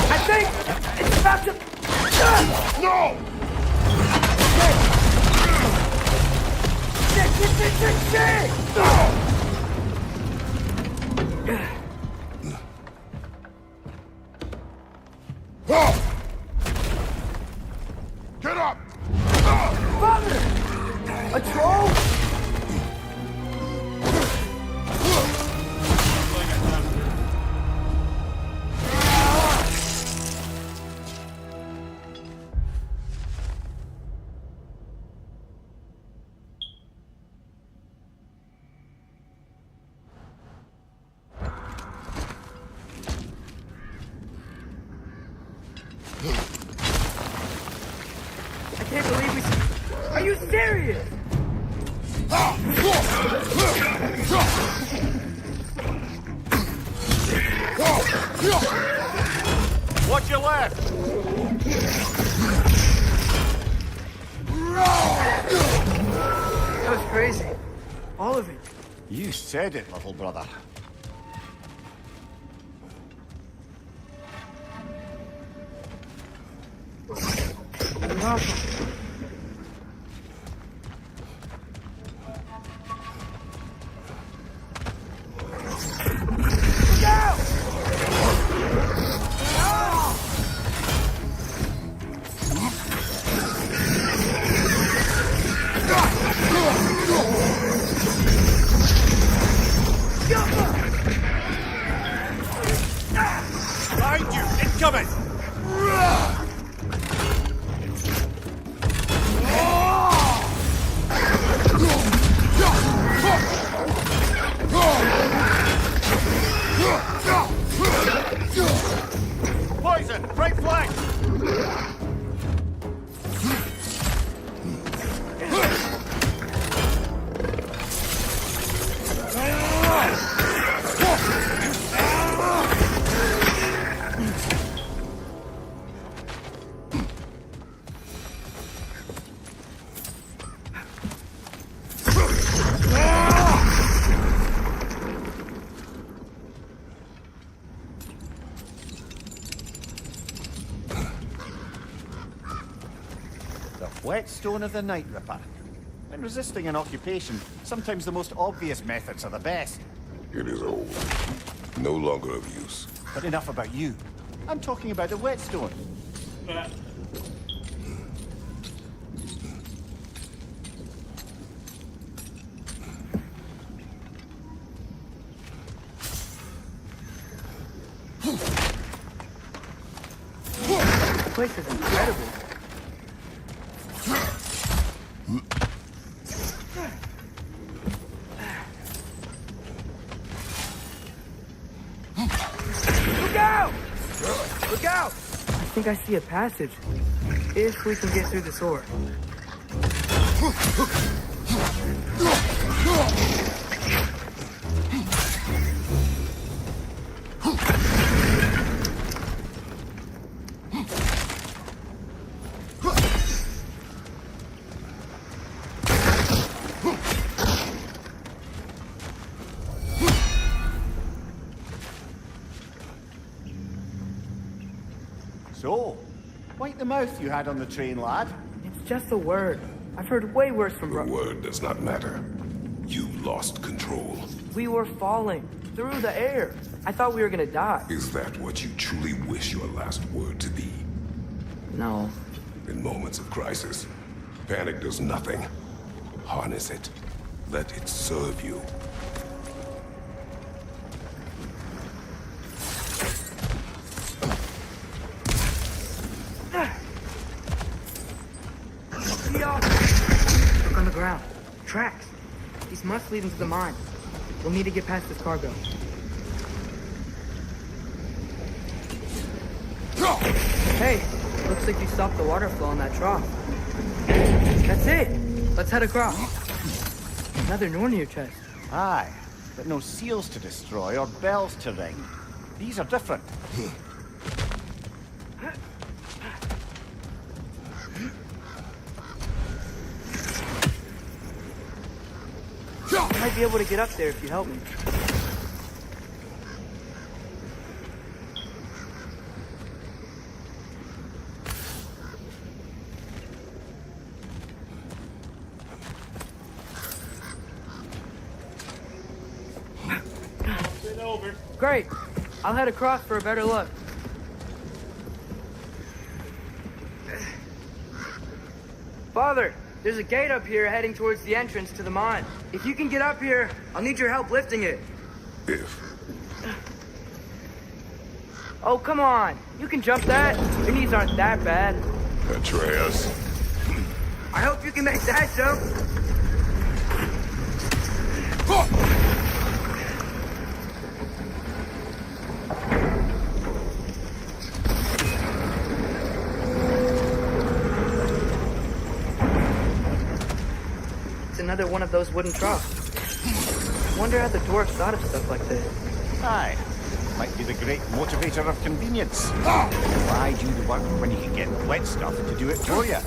I think it's about to... No! Shit! Get up! Father! A troll? I can't believe we... Are you serious? Watch your left. That was crazy. All of it. You said it, little brother. The whetstone of the Night Ripper. When resisting an occupation, sometimes the most obvious methods are the best. It is old. No longer of use. But enough about you. I'm talking about the whetstone. This place is incredible. Look out! Look out! I think I see a passage. If we can get through the door. So, wipe the mouth you had on the train, lad. It's just a word. I've heard way worse from The word does not matter. You lost control. We were falling through the air. I thought we were gonna die. Is that what you truly wish your last word to be? No. In moments of crisis, panic does nothing. Harness it. Let it serve you. Look on the ground. Tracks. These must lead into the mine. We'll need to get past this cargo. Hey, looks like you stopped the water flow in that trough. That's it. Let's head across. Another Nornir chest. Aye, but no seals to destroy or bells to ring. These are different. I might be able to get up there if you help me. Sit over. Great. I'll head across for a better look. Father, there's a gate up here heading towards the entrance to the mine. If you can get up here, I'll need your help lifting it. If. Oh, come on. You can jump that. Your knees aren't that bad. Atreus. I hope you can make that jump. It's another one of those wooden troughs. Wonder how the dwarves thought of stuff like this. Aye, might be the great motivator of convenience. Why do the work when you can get the wet stuff to do it for you?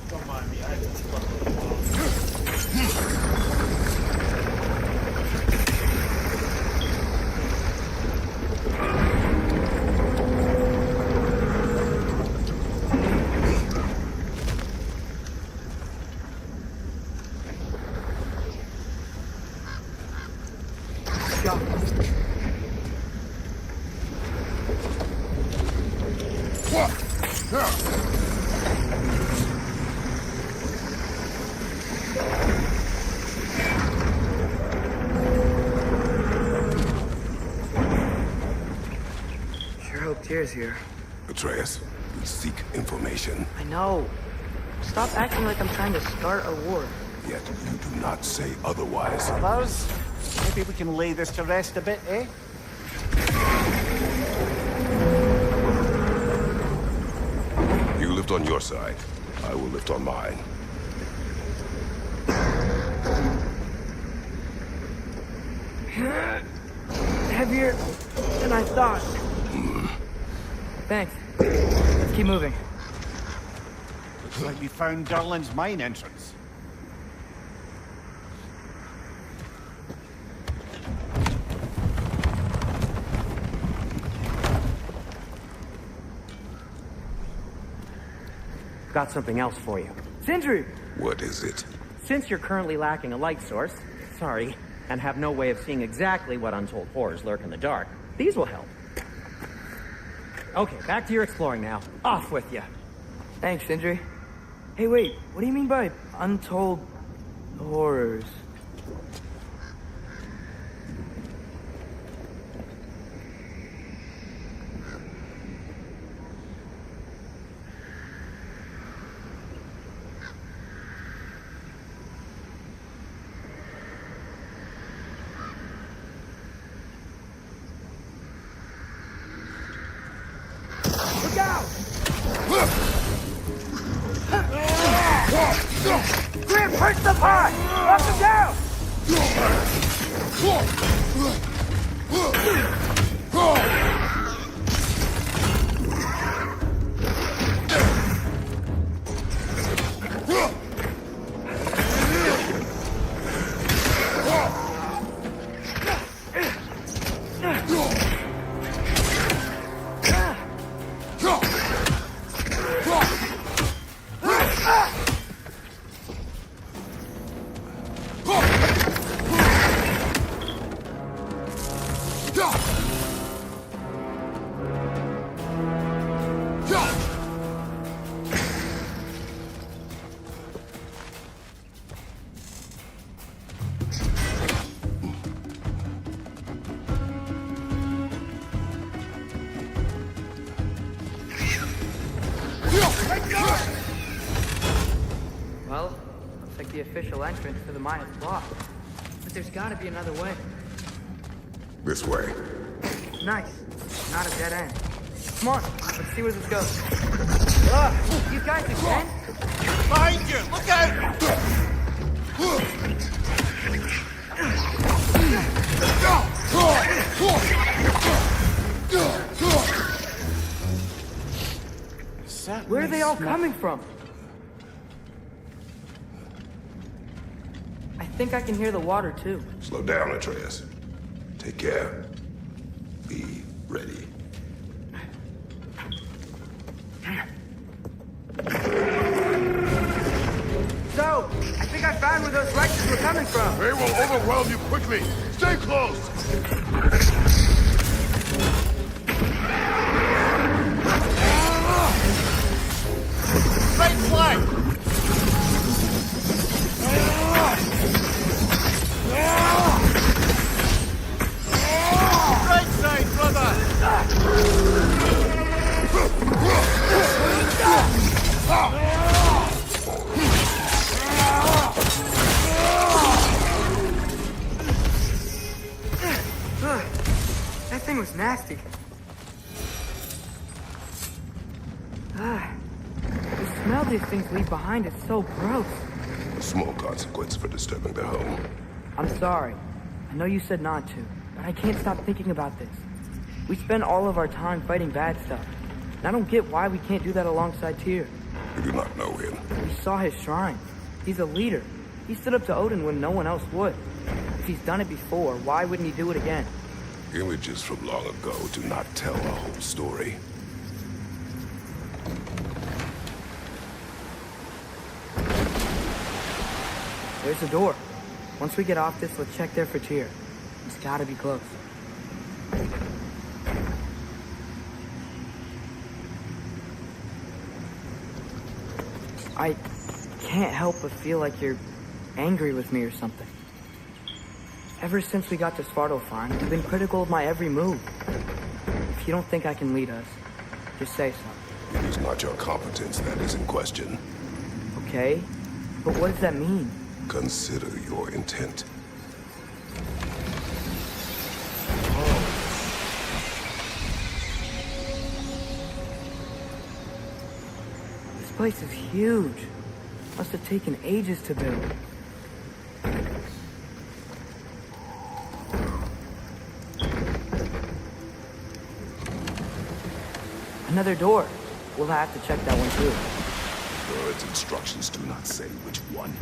Don't mind me. I had this fucking Jump. Sure hope Tyr's here. Atreus, we seek information. I know. Stop acting like I'm trying to start a war. Yet you do not say otherwise. Others? Maybe we can lay this to rest a bit, eh? You lift on your side. I will lift on mine. heavier than I thought. Thanks. Let's keep moving. Looks like we found Durlin's mine entrance. Got something else for you. Sindri! What is it? Since you're currently lacking a light source, sorry, and have no way of seeing exactly what untold horrors lurk in the dark, these will help. Okay, back to your exploring now. Off with you. Thanks, Sindri. Hey, wait, what do you mean by untold horrors? Look out! Grim, push the pot! Knock him down! Well, looks like the official entrance to the mine is blocked. But there's gotta be another way. This way. Nice. Not a dead end. Come on, let's see where this goes. You guys again? Behind you! Look out! Where are they all coming from? I think I can hear the water too. Slow down, Atreus. Take care. Be ready. So, I think I found where those Rexes were coming from. They will overwhelm you quickly. Stay close. Right flank! Right side, brother! That thing was nasty. The smell these things leave behind is so gross. A small consequence for disturbing their home. I'm sorry. I know you said not to, but I can't stop thinking about this. We spend all of our time fighting bad stuff. And I don't get why we can't do that alongside Tyr. You do not know him. We saw his shrine. He's a leader. He stood up to Odin when no one else would. If he's done it before, why wouldn't he do it again? Images from long ago do not tell a whole story. There's the door. Once we get off this, let's check there for Tyr. It's gotta be close. I can't help but feel like you're angry with me or something. Ever since we got to Svartalfheim, you've been critical of my every move. If you don't think I can lead us, just say so. It is not your competence that is in question. Okay? But what does that mean? Consider your intent. This place is huge. Must have taken ages to build. Another door. We'll have to check that one too. Its instructions do not say which one.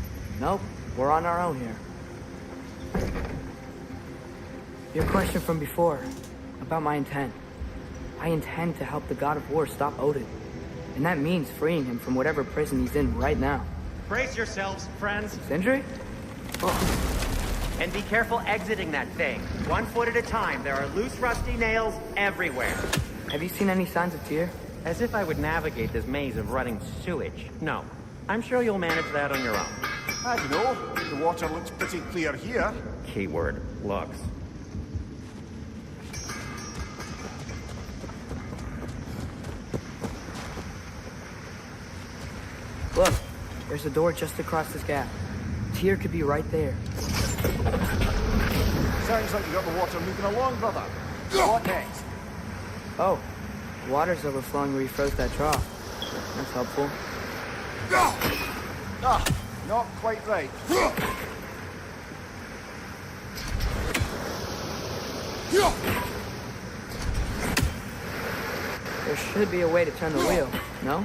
Nope, we're on our own here. Your question from before, about my intent. I intend to help the God of War stop Odin. And that means freeing him from whatever prison he's in right now. Brace yourselves, friends, Sindri? and be careful exiting that thing. 1 foot at a time. There are loose, rusty nails everywhere. Have you seen any signs of Tyr? As if I would navigate this maze of running sewage. No. I'm sure you'll manage that on your own. I don't know. The water looks pretty clear here. Keyword, looks. Look, there's a door just across this gap. Tyr could be right there. Sounds like you got the water moving along, brother. What next? Oh, the water's overflowing where you froze that trough. That's helpful. Ah, not quite right. There should be a way to turn the wheel, no?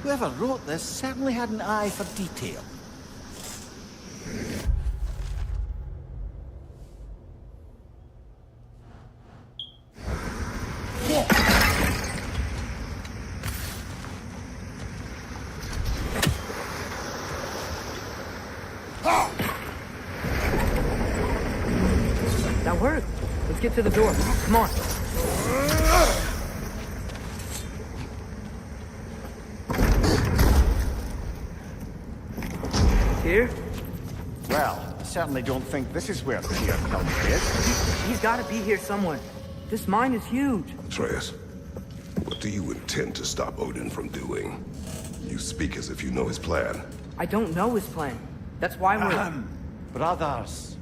Whoever wrote this certainly had an eye for detail. That worked. Let's get to the door. Come on. Here? Well, I certainly don't think this is where Tyr Kilmer is. He's got to be here somewhere. This mine is huge. Atreus, what do you intend to stop Odin from doing? You speak as if you know his plan. I don't know his plan. That's why we're... Brothers,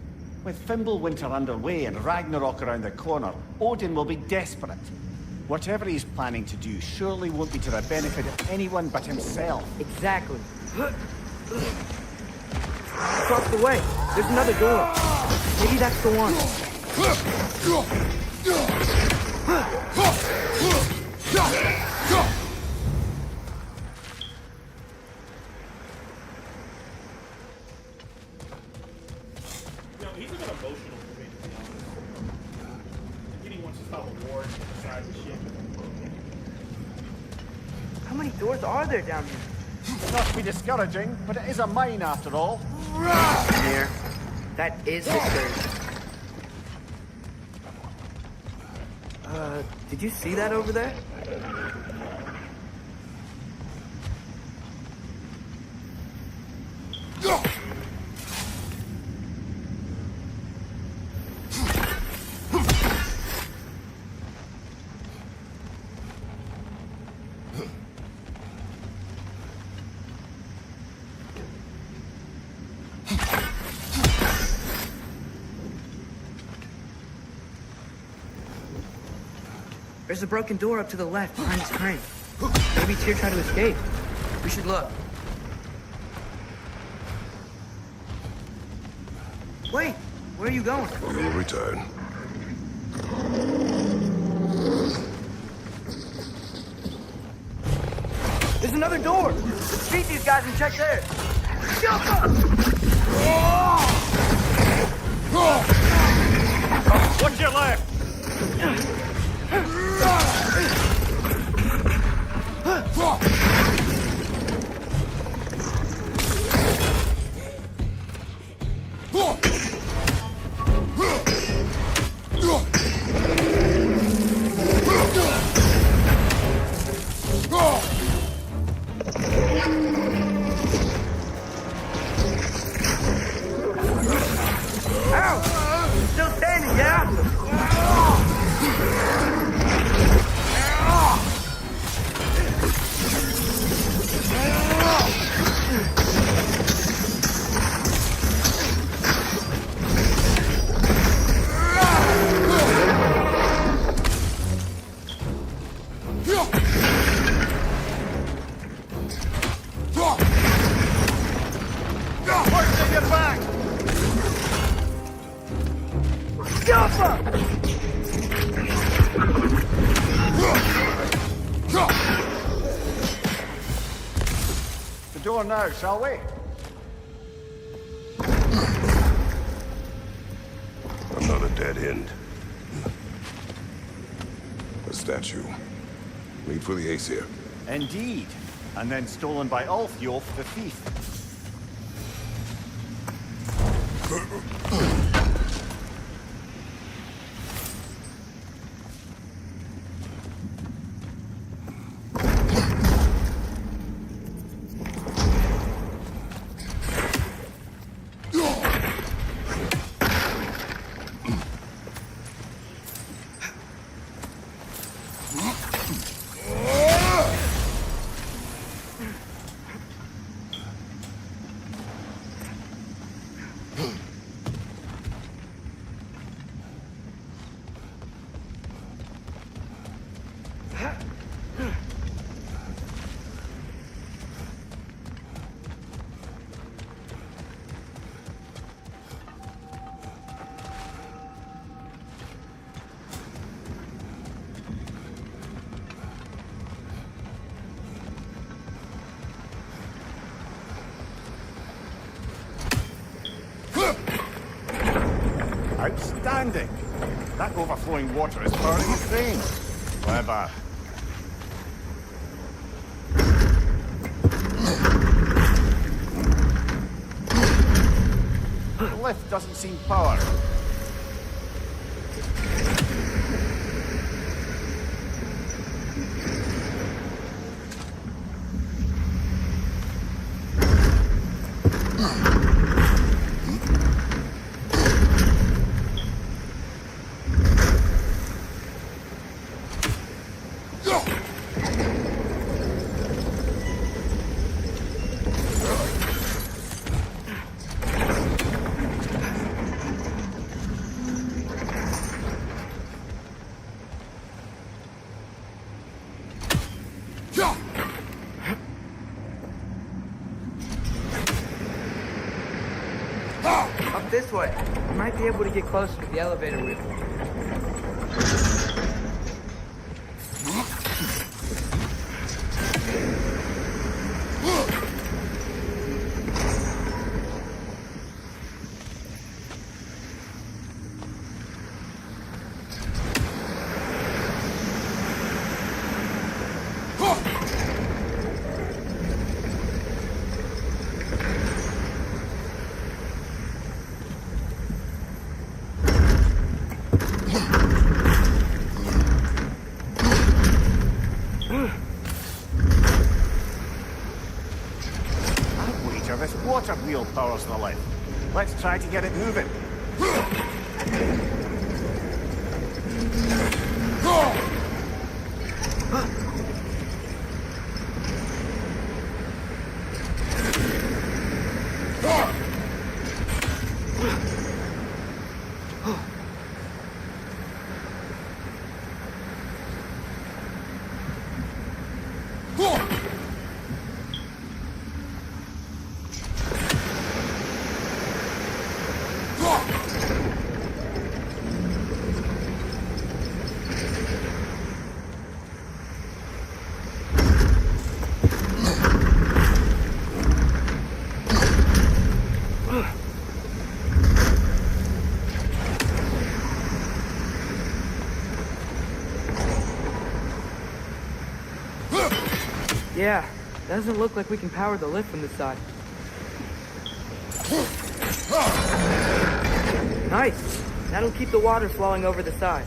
with Fimbulwinter underway and Ragnarok around the corner, Odin will be desperate. Whatever he's planning to do surely won't be to the benefit of anyone but himself. Exactly. Across the way. There's another door. Maybe that's the one. He's a bit emotional for me, to be honest. Getting wants to stop a war inside the ship. How many doors are there down here? Not to be discouraging, but it is a mine after all. Here. That is history. Did you see that over there? There's a broken door up to the left behind this crane. Maybe Tyr tried to escape. We should look. Wait, where are you going? We will return. There's another door. Let's beat these guys and check theirs. Watch your left! Ow! Still standing, yeah? door now, shall we? Another dead end. A statue. Made for the Aesir. Indeed. And then stolen by Ulfjolf the thief. Outstanding! That overflowing water is powering the crane. Clever. The lift doesn't seem powered. Up this way. We might be able to get closer to the elevator wheel. This water wheel powers the lift. Let's try to get it moving. Yeah, doesn't look like we can power the lift from this side. Nice! That'll keep the water flowing over the side.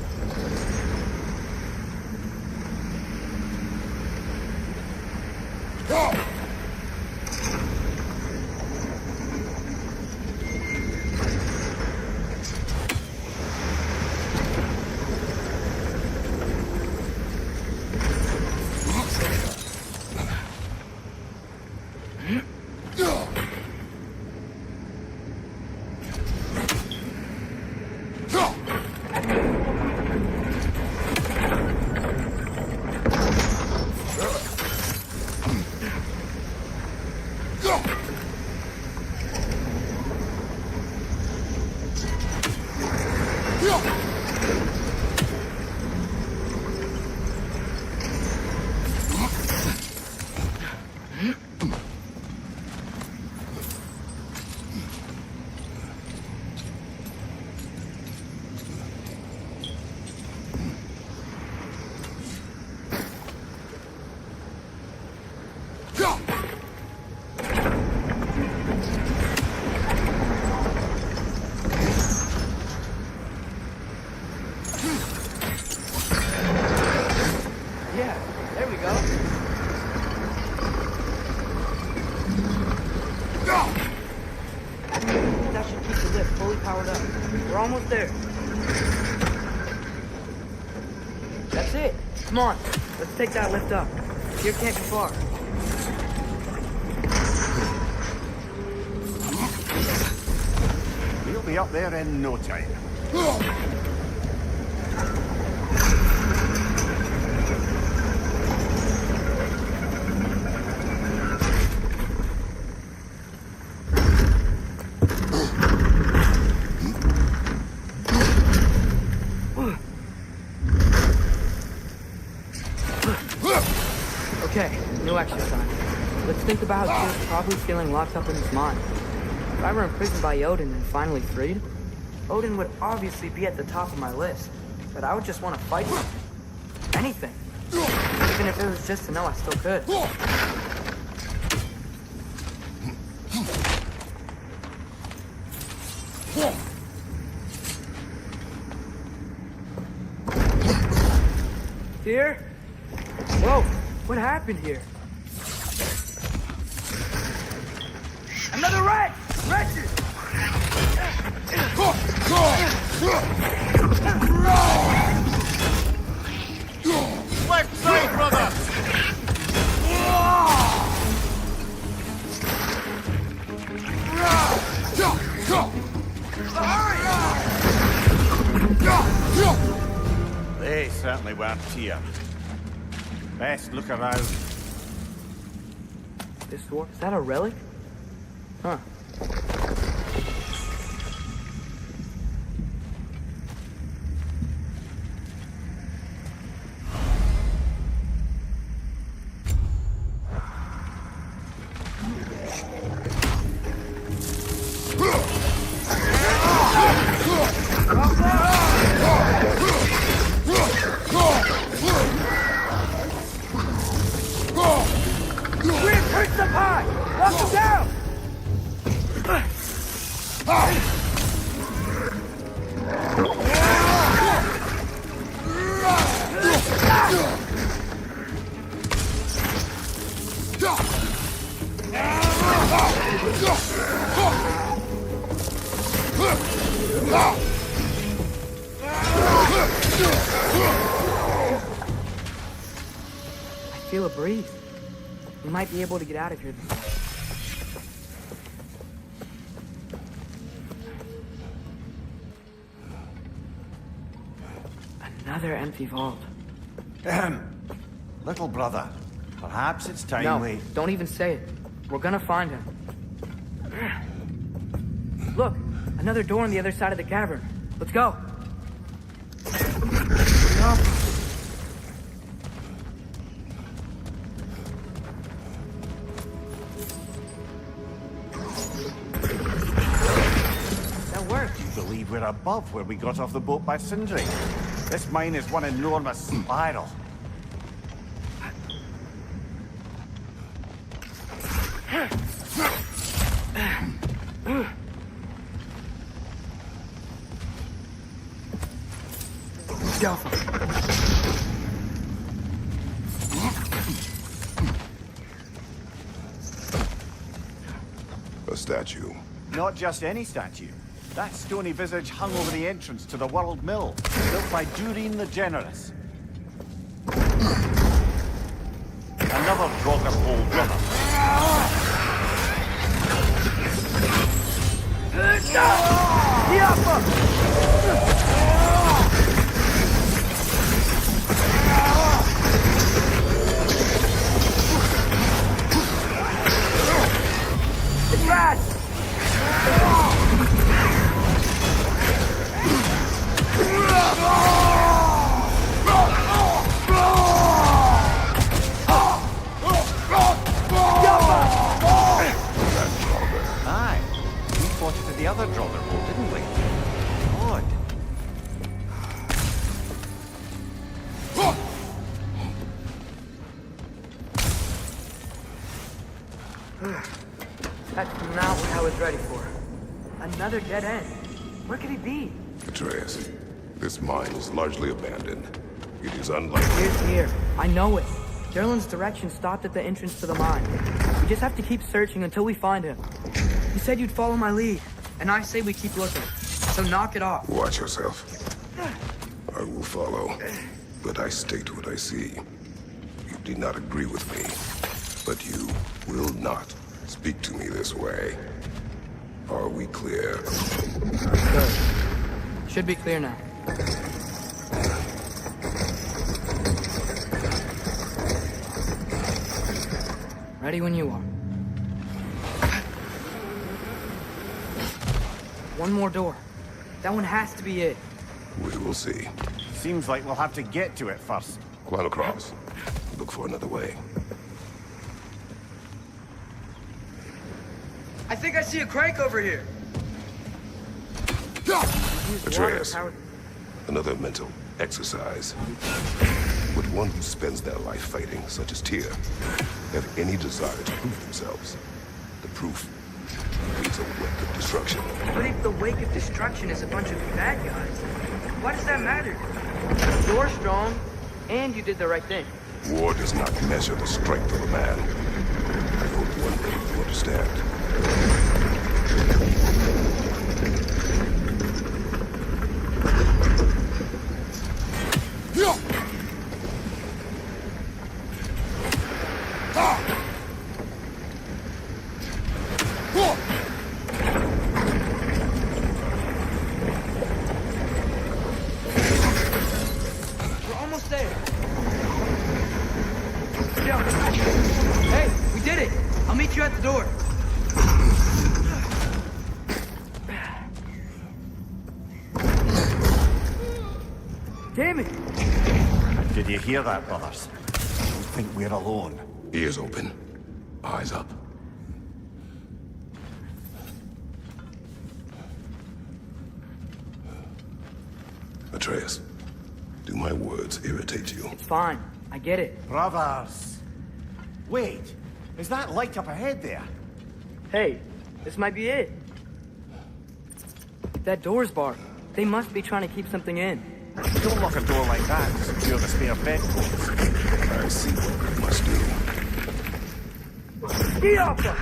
We're almost there. That's it. Come on. Let's take that lift up. Here can't be far. We'll be up there in no time. Okay, new exercise. Let's think about how Tyr's probably feeling locked up in his mind. If I were imprisoned by Odin and finally freed, Odin would obviously be at the top of my list. But I would just want to fight him. Anything. Even if it was just to know I still could. Tyr? Whoa, what happened here? Another rat! Wretches! Left side, brother! They certainly weren't here. Best look around. This dwarf, is that a relic? Huh. I feel a breeze. We might be able to get out of here. Another empty vault. Little brother, perhaps it's time No, we... don't even say it. We're gonna find him. Look, another door on the other side of the cavern. Let's go. That worked. I believe we're above where we got off the boat by Sindri. This mine is one enormous spiral. A statue. Not just any statue. That stony visage hung over the entrance to the World Mill, built by Durin the Generous. Another Draugr brother. It's bad! Aye, we fought it at the other Draugr hole, didn't we? Odd. That's not what I was ready for. Another dead end. Where could he be? Atreus, this mine is largely abandoned. It is unlikely. Here's here. I know it. Derlin's direction stopped at the entrance to the mine. We just have to keep searching until we find him. You said you'd follow my lead, and I say we keep looking. So knock it off. Watch yourself. I will follow, but I state what I see. You do not agree with me, but you will not speak to me this way. Are we clear? Good. Should be clear now. Ready when you are. One more door. That one has to be it. We will see. Seems like we'll have to get to it first. Climb across. Look for another way. I think I see a crank over here. Atreus, another mental exercise. Would one who spends their life fighting, such as Tyr, have any desire to prove themselves? The proof leads a wake of destruction. But if the wake of destruction is a bunch of bad guys, why does that matter? You're strong, and you did the right thing. War does not measure the strength of a man. I hope one day you understand. We're almost there. Yo. Hey, we did it. I'll meet you at the door. Damn it! Did you hear that, brothers? We think we're alone. Ears open. Eyes up. Atreus, do my words irritate you? It's fine. I get it. Brothers! Wait, is that light up ahead there? Hey, this might be it. That door's barred. They must be trying to keep something in. Don't lock a door like that to secure the spare bedposts. I see what we must do. Get off them!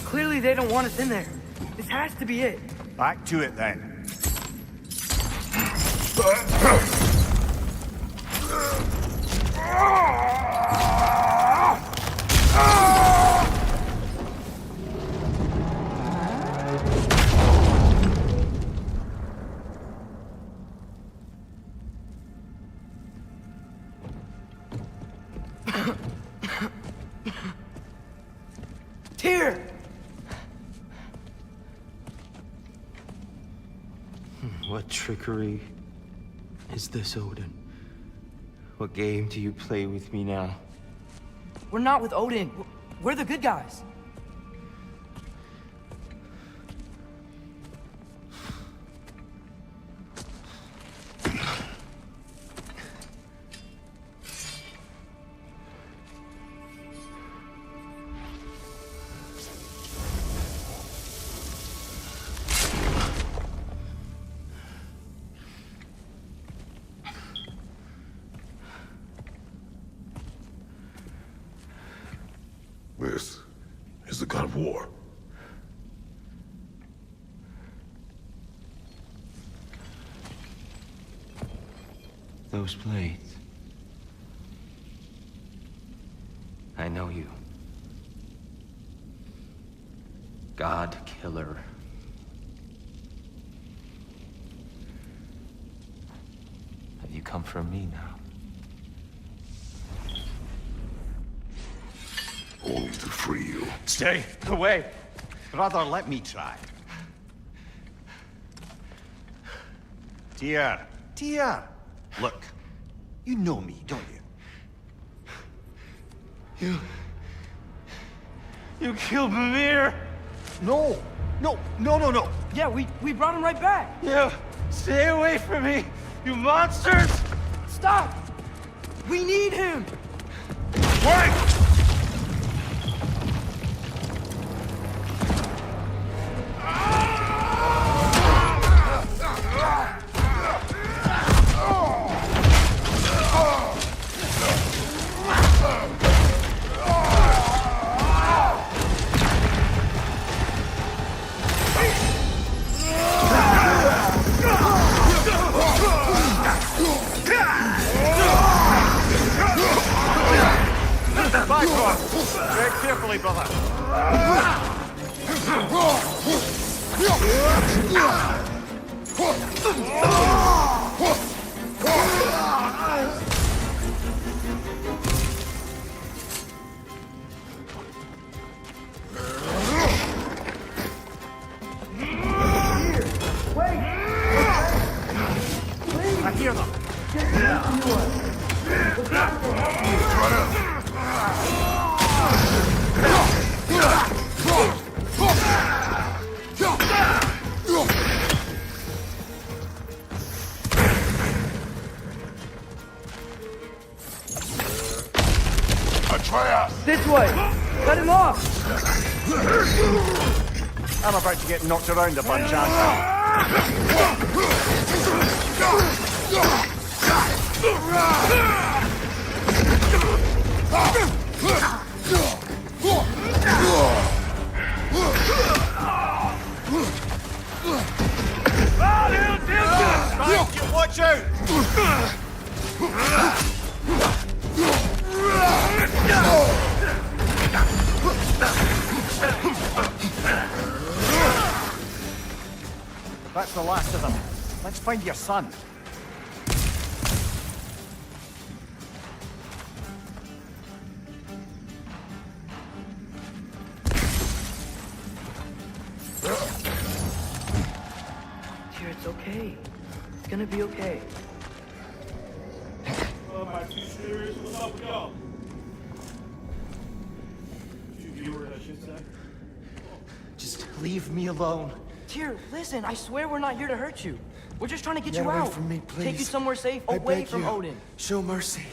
Clearly they don't want us in there. This has to be it. Back to it then. Tyr! What trickery is this, Odin? What game do you play with me now? We're not with Odin. We're the good guys. This is the god of war. Those blades. I know you. God Killer. Have you come for me now? Only to free you. Stay away! Brother, let me try. Dear, dear. Look, you know me, don't you? You killed Mimir! No, no, no, no, no. Yeah, we brought him right back. You stay away from me, you monsters! Stop! We need him! Wait! Back off! Tread carefully, brother. I hear them. This way! Cut him off! I'm about to get knocked around a bunch, aren't I? Watch out! That's the last of them. Let's find your son. Dear, it's okay. It's gonna be okay. Oh, my two shooters, what's up with y'all? Two viewers, I should say. Just leave me alone. Tyr, listen, I swear we're not here to hurt you. We're just trying to get Get you away out. from me, please. Take you somewhere safe, I away beg from you. Odin. Show mercy.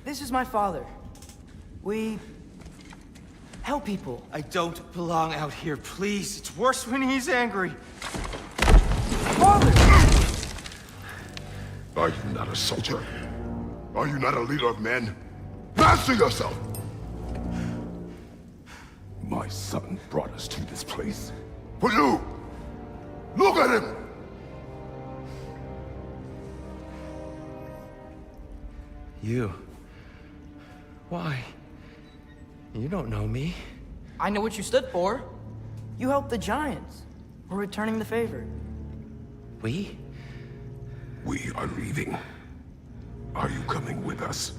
This is my father. We help people. I don't belong out here, please. It's worse when he's angry. Father! Are you not a soldier? Are you not a leader of men? Master yourself! My son brought us to this place. For you! Look at him! You. Why? You don't know me. I know what you stood for. You helped the Giants. We're returning the favor. We? We are leaving. Are you coming with us?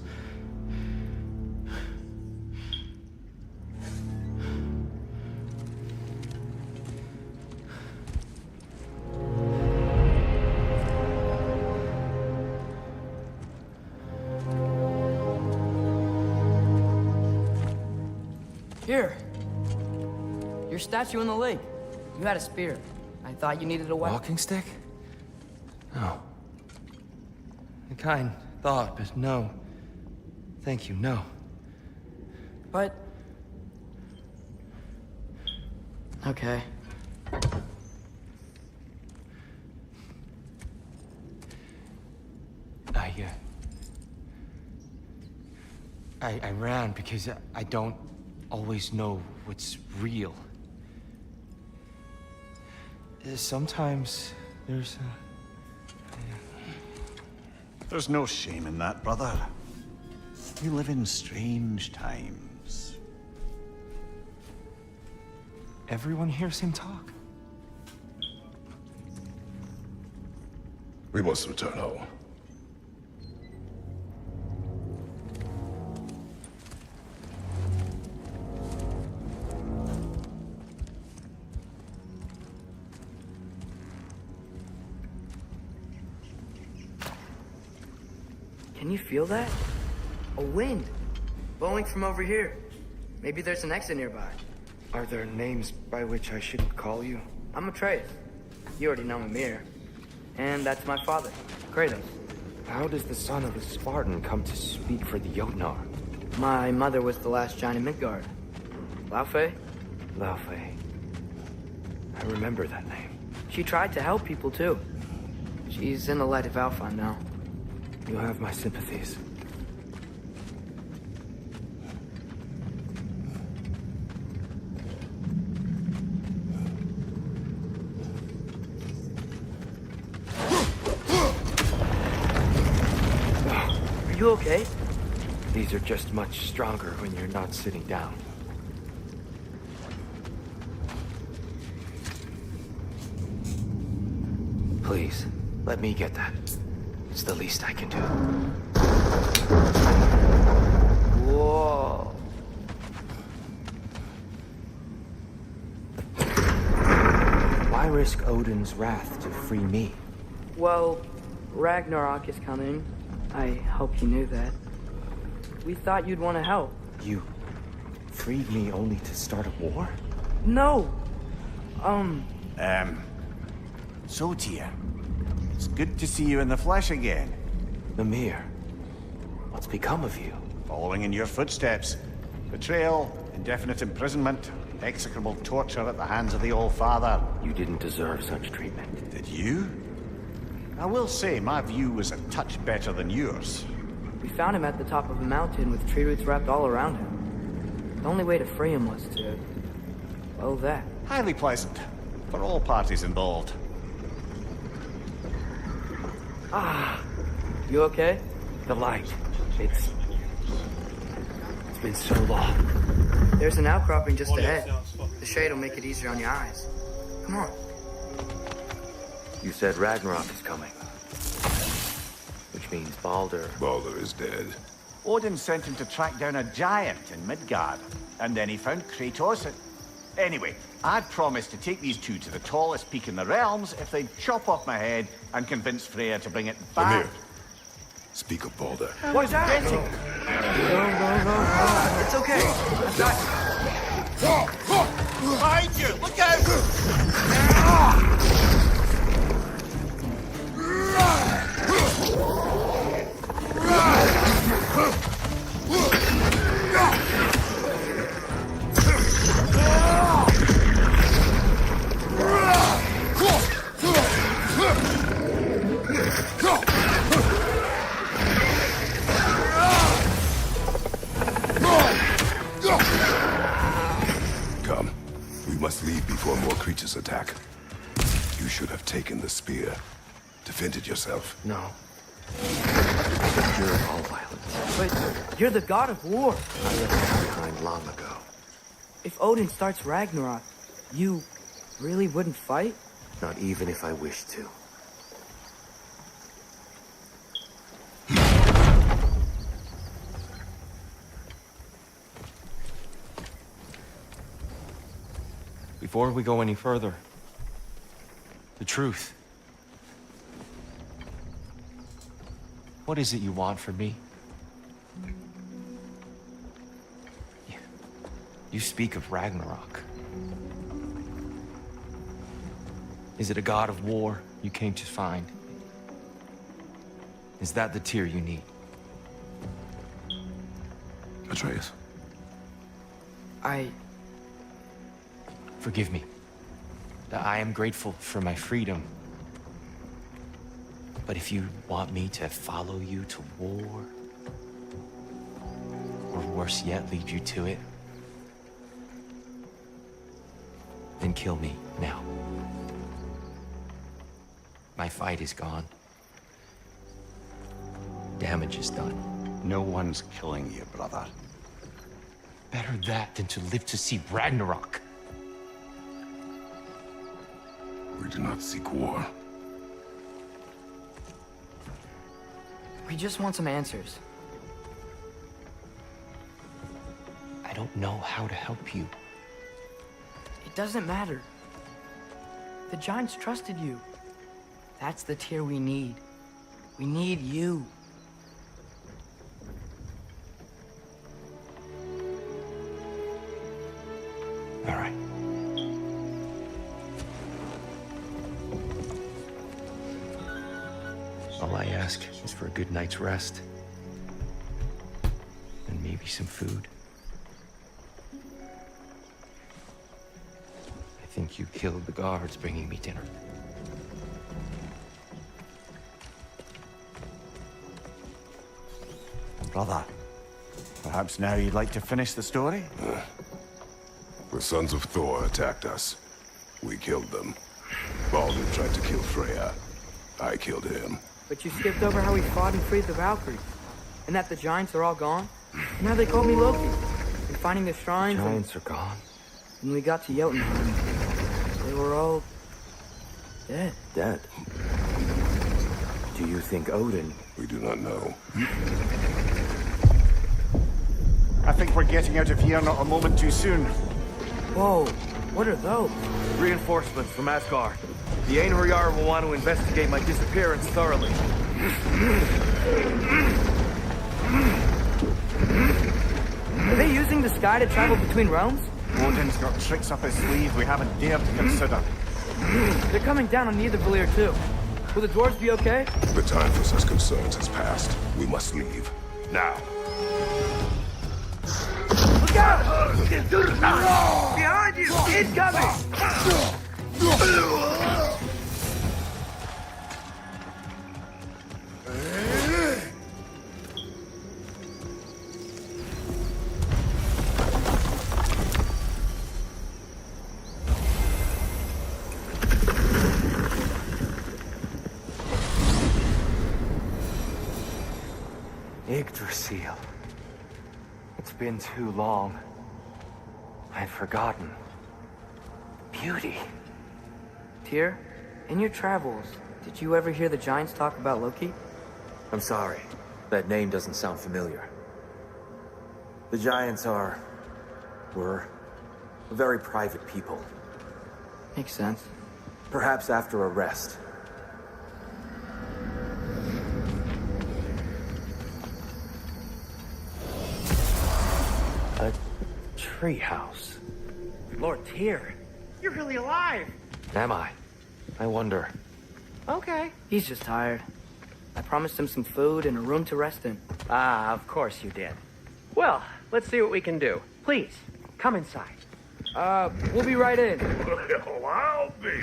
Here. Your statue in the lake. You had a spear. I thought you needed a weapon. Walking stick? No. A kind thought, but no. Thank you, no. But... Okay. I ran because I don't always know what's real. Sometimes there's There's no shame in that, brother. We live in strange times. everyone hears him talk. We must return home. Can you feel that? A wind blowing from over here. Maybe there's an exit nearby. Are there names by which I should call you? I'm Atreus. You already know Mimir. And that's my father, Kratos. How does the son of a Spartan come to speak for the Jotnar? My mother was the last giant in Midgard. Laufey? Laufey. I remember that name. She tried to help people too. She's in the light of Alpha now. You have my sympathies. Are you okay? These are just much stronger when you're not sitting down. Please, let me get that. It's the least I can do. Whoa. Why risk Odin's wrath to free me? Well, Ragnarok is coming. I hope you knew that. We thought you'd want to help. You freed me only to start a war? No. So, Tyr, it's good to see you in the flesh again. Mimir, what's become of you? Following in your footsteps. Betrayal, indefinite imprisonment, execrable torture at the hands of the All-Father. You didn't deserve such treatment. Did you? I will say, my view was a touch better than yours. We found him at the top of a mountain with tree roots wrapped all around him. The only way to free him was to... well, that. Highly pleasant, for all parties involved. You okay? The light. It's been so long. There's an outcropping just Oh, yeah, ahead. sounds fun. The shade will make it easier on your eyes. Come on. You said Ragnarok is coming. Which means Baldur. Baldur is dead. Odin sent him to track down a giant in Midgard, and then he found Kratos. Anyway, I'd promised to take these two to the tallest peak in the realms if they'd chop off my head and convince Freya to bring it back. Mimir, speak of Baldur. What's that? No. It's okay. I've got you. Behind you! Look out! Come. We must leave before more creatures attack. You should have taken the spear. Defended yourself. No. I endured all violence. But you're the god of war. I left that behind long ago. If Odin starts Ragnarok, you really wouldn't fight? Not even if I wished to. Before we go any further, the truth. What is it you want from me? You speak of Ragnarok. Is it a god of war you came to find? Is that the Tyr you need? Atreus. Forgive me. I am grateful for my freedom. But if you want me to follow you to war, or worse yet, lead you to it, then kill me now. My fight is gone. Damage is done. No one's killing you, brother. Better that than to live to see Ragnarok. We do not seek war. We just want some answers. I don't know how to help you. It doesn't matter. The giants trusted you. That's the Tyr we need. We need you. All right. All I ask is for a good night's rest. And maybe some food. I think you killed the guards bringing me dinner. Brother, perhaps now you'd like to finish the story? The sons of Thor attacked us. We killed them. Baldur tried to kill Freya. I killed him. But you skipped over how he fought and freed the Valkyries. And that the giants are all gone. Now they call me Loki. And finding the shrines Giants are gone. When we got to Jotunheim, they were all... dead. Dead. Do you think Odin... We do not know. I think we're getting out of here not a moment too soon. Whoa, what are those? Reinforcements from Asgard. The Einherjar will want to investigate my disappearance thoroughly. Are they using the sky to travel between realms? Odin's got tricks up his sleeve we haven't dared to consider. They're coming down on Nidavellir too. Will the dwarves be okay? The time for such concerns has passed. We must leave. Now. Look out! Behind you! Incoming! Yggdrasil. It's been too long. I'd forgotten. Beauty. Tyr, in your travels, did you ever hear the giants talk about Loki? I'm sorry. That name doesn't sound familiar. The Giants were very private people. Makes sense. Perhaps after a rest. A treehouse. Lord Tyr, you're really alive. Am I? I wonder. Okay. He's just tired. I promised him some food and a room to rest in. Ah, of course you did. Well, let's see what we can do. Please, come inside. We'll be right in. Well, I'll be.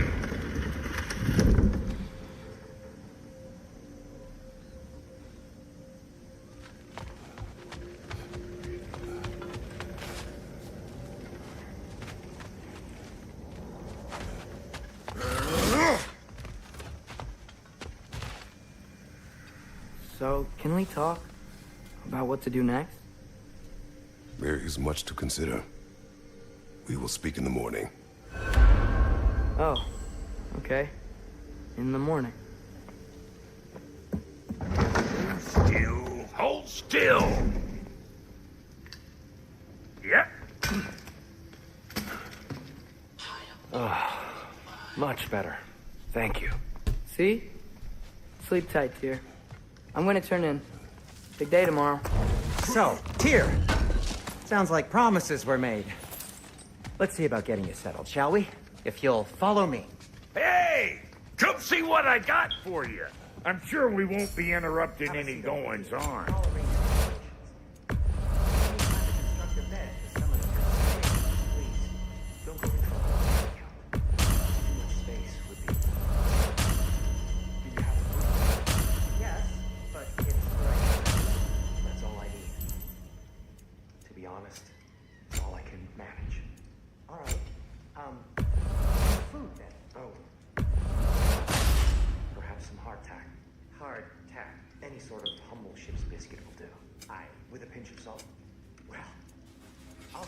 So, can we talk about what to do next? There is much to consider. We will speak in the morning. Oh, okay. In the morning. Still, hold still. Yep. Much better. Thank you. See? Sleep tight, Tyr. I'm gonna turn in. Big day tomorrow. So, Tyr. Sounds like promises were made. Let's see about getting you settled, shall we? If you'll follow me. Hey, come see what I got for you. I'm sure we won't be interrupting any goings on.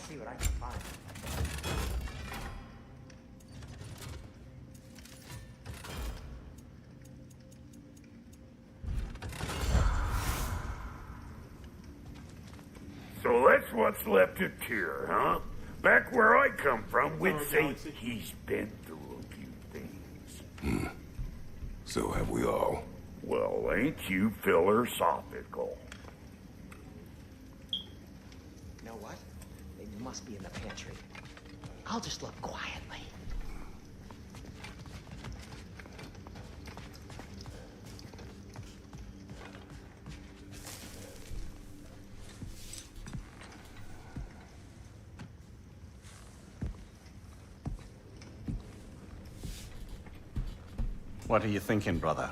See what I can find. So that's what's left of Tyr, huh? Back where I come from, we'd say he's been through a few things. So have we all. Well, ain't you philosophical? You know what? They must be in the pantry. I'll just look quietly. What are you thinking, brother?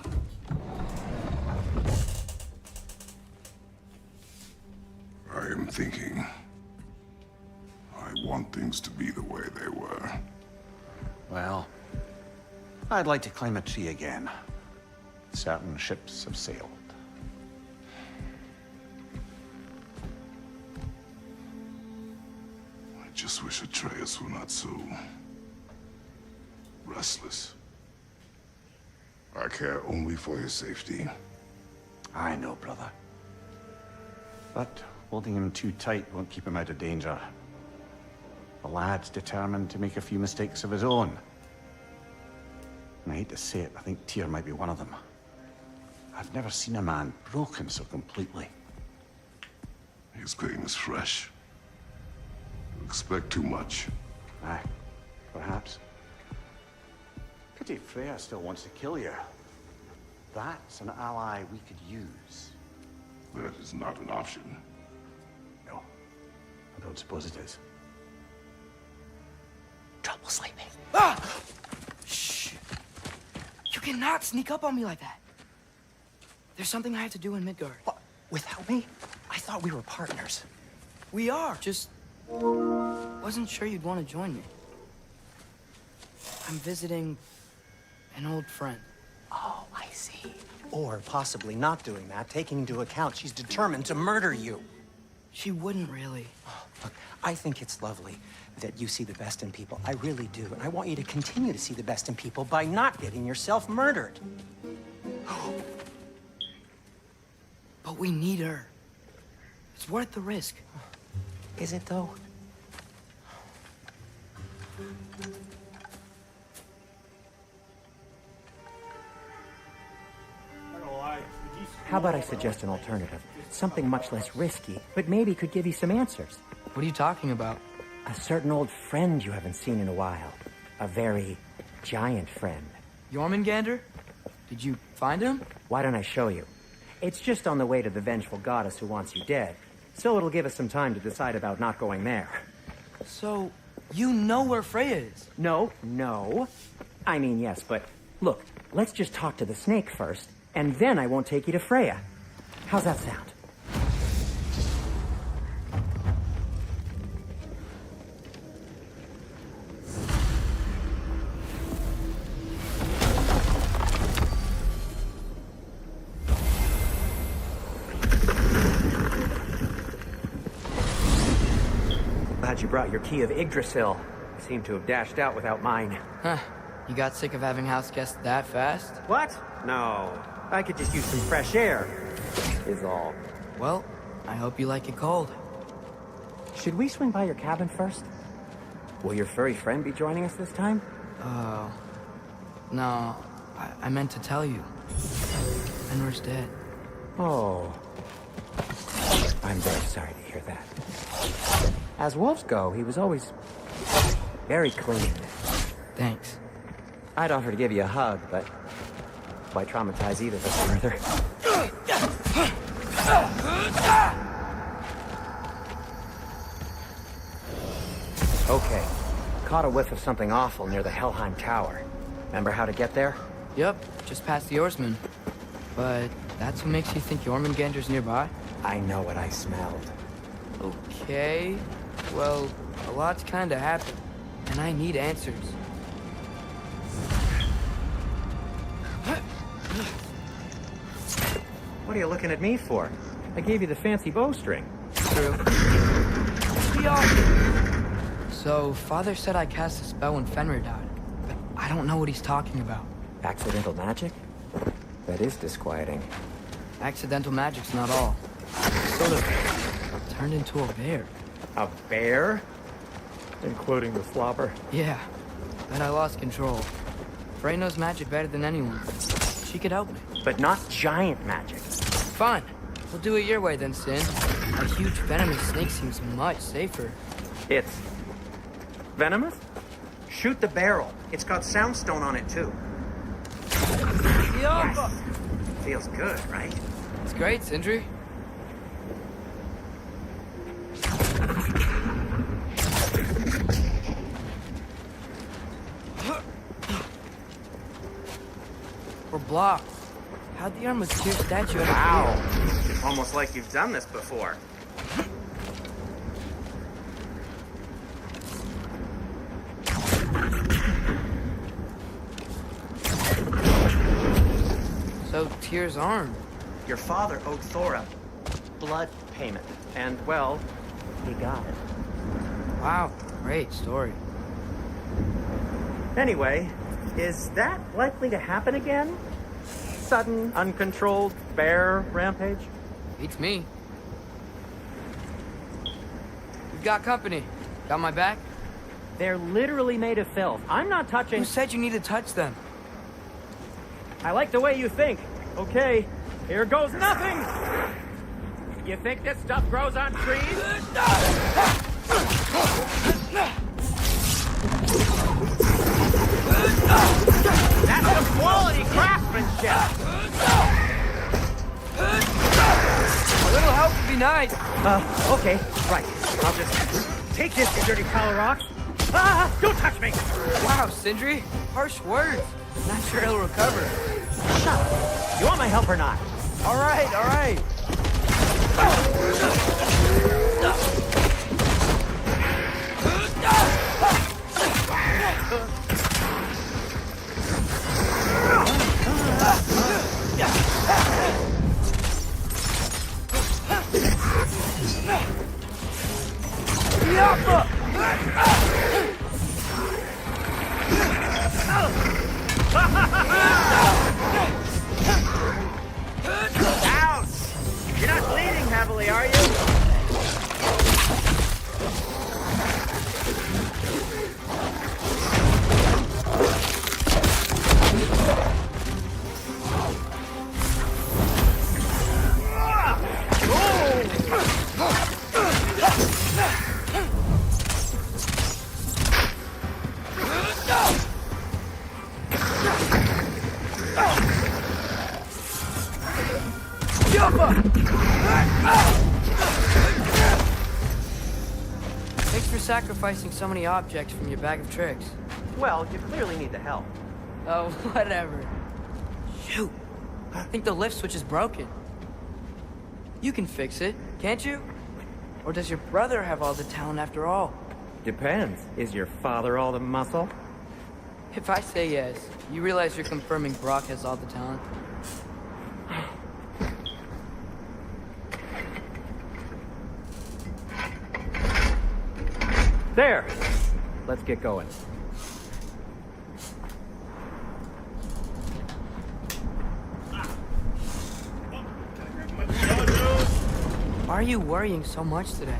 I am thinking. I want things to be the way they were. Well, I'd like to climb a tree again. Certain ships have sailed. I just wish Atreus were not so restless. I care only for his safety. I know, brother. But holding him too tight won't keep him out of danger. The lad's determined to make a few mistakes of his own. And I hate to say it, I think Tyr might be one of them. I've never seen a man broken so completely. His pain is fresh. You expect too much. Aye, perhaps. Pity Freya still wants to kill you. That's an ally we could use. That is not an option. No, I don't suppose it is. Trouble sleeping. Ah! Shh. You cannot sneak up on me like that. There's something I have to do in Midgard. What? Without me? I thought we were partners. We are. Just wasn't sure you'd want to join me. I'm visiting an old friend. Oh, I see. Or possibly not doing that, taking into account she's determined to murder you. She wouldn't really. Oh, look, I think it's lovely that you see the best in people. I really do. And I want you to continue to see the best in people by not getting yourself murdered. But we need her. It's worth the risk. Is it, though? How about I suggest an alternative? Something much less risky, but maybe could give you some answers. What are you talking about? A certain old friend you haven't seen in a while. A very giant friend. Jormungandr? Did you find him? Why don't I show you? It's just on the way to the vengeful goddess who wants you dead. So it'll give us some time to decide about not going there. So, you know where Freya is? No. I mean, yes, but look, let's just talk to the snake first, and then I won't take you to Freya. How's that sound? Glad you brought your key of Yggdrasil. Seem to have dashed out without mine. Huh. You got sick of having house guests that fast? What? No. I could just use some fresh air, is all. Well, I hope you like it cold. Should we swing by your cabin first? Will your furry friend be joining us this time? No. I meant to tell you. Fenrir's dead. Oh. I'm very sorry to hear that. As wolves go, he was always very clean. Thanks. I'd offer to give you a hug, but why traumatize either of us further? Okay. Caught a whiff of something awful near the Helheim Tower. Remember how to get there? Yep, just past the oarsman. But that's what makes you think Jormungandr's nearby? I know what I smelled. Okay. Well, a lot's kinda happened, and I need answers. What are you looking at me for? I gave you the fancy bowstring. True. So, Father said I cast a spell when Fenrir died, but I don't know what he's talking about. Accidental magic? That is disquieting. Accidental magic's not all. Sort of turned into a bear. A bear? Including the slobber. Yeah, but I lost control. Frey knows magic better than anyone. She could help me. But not giant magic. Fine. We'll do it your way then, Sin. A huge venomous snake seems much safer. It's venomous? Shoot the barrel. It's got soundstone on it, too. Yes. Feels good, right? It's great, Sindri. We're blocked. How'd the Armored Tyr statue end up here? Wow. Almost like you've done this before. So, Tyr's arm. Your father owed Thora blood payment. And, well, he got it. Wow, great story. Anyway, is that likely to happen again? Sudden, uncontrolled bear rampage? Beats me. We've got company. Got my back? They're literally made of filth. I'm not touching... Who said you need to touch them? I like the way you think. Okay, here goes nothing! You think this stuff grows on trees? That's some quality craftsmanship! A little help would be nice. Okay, right. I'll just take this, you dirty pile of rocks. Ah, don't touch me! Wow, Sindri. Harsh words. Not sure he'll recover. Shut up. You want my help or not? All right, all right. Ouch! You're not bleeding heavily, are you? Thanks for sacrificing so many objects from your bag of tricks. Well, you clearly need the help. Oh, whatever. Shoot. I think the lift switch is broken. You can fix it, can't you? Or does your brother have all the talent after all? Depends. Is your father all the muscle? If I say yes, you realize you're confirming Brock has all the talent? There! Let's get going. Why are you worrying so much today?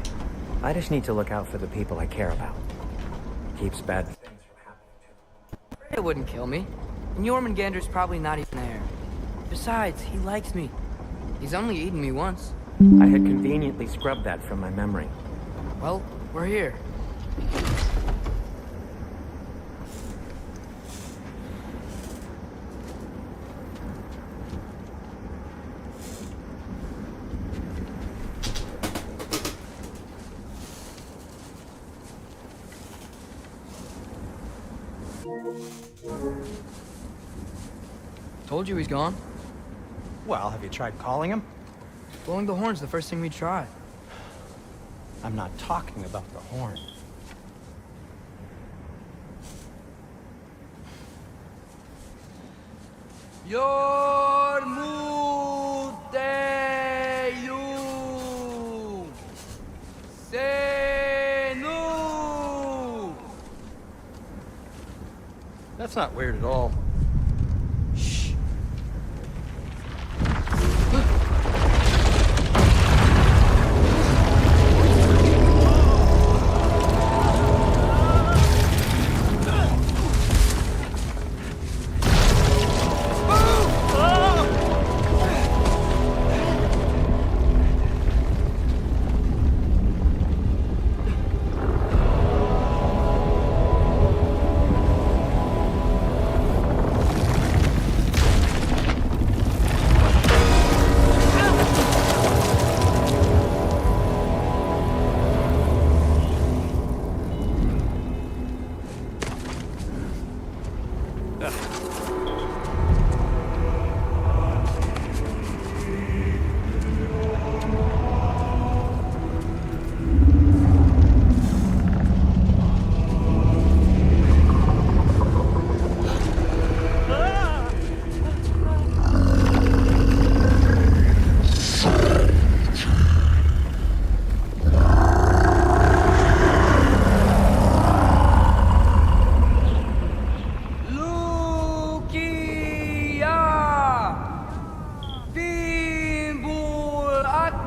I just need to look out for the people I care about. Keeps bad things from happening. It wouldn't kill me. And Jormungandr's probably not even there. Besides, he likes me. He's only eaten me once. I had conveniently scrubbed that from my memory. Well, we're here. Told you he's gone. Well, have you tried calling him? Blowing the horn's the first thing we tried. I'm not talking about the horn. Yormuteyu Senu. That's not weird at all. Shh.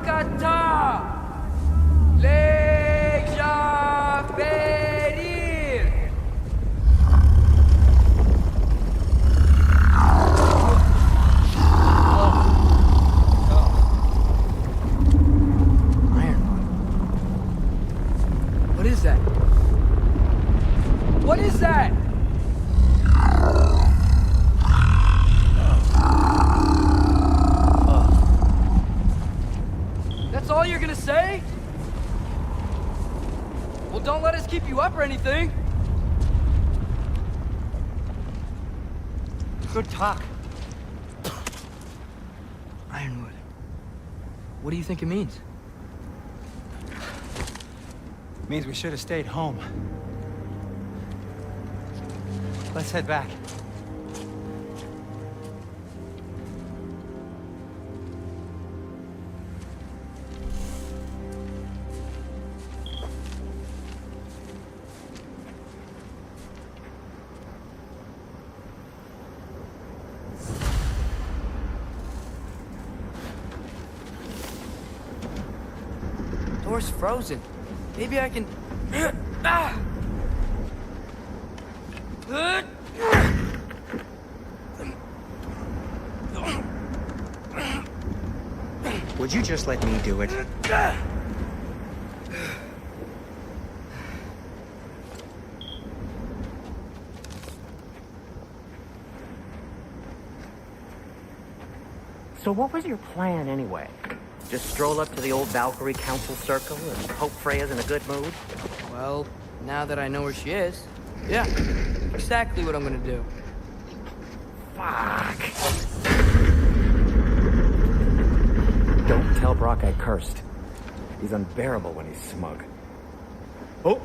Rakata! Leja Ferir! Ironwood. What is that? What is that? That's all you're gonna say? Well, don't let us keep you up or anything. Good talk. Ironwood. What do you think it means? Means we should have stayed home. Let's head back. Door's frozen. Maybe I can... Ah! Would you just let me do it? So what was your plan anyway? Just stroll up to the old Valkyrie Council Circle and hope Freya's in a good mood? Well, now that I know where she is, yeah, exactly what I'm gonna do. Fuck. Don't tell Brock I cursed. He's unbearable when he's smug. Oh!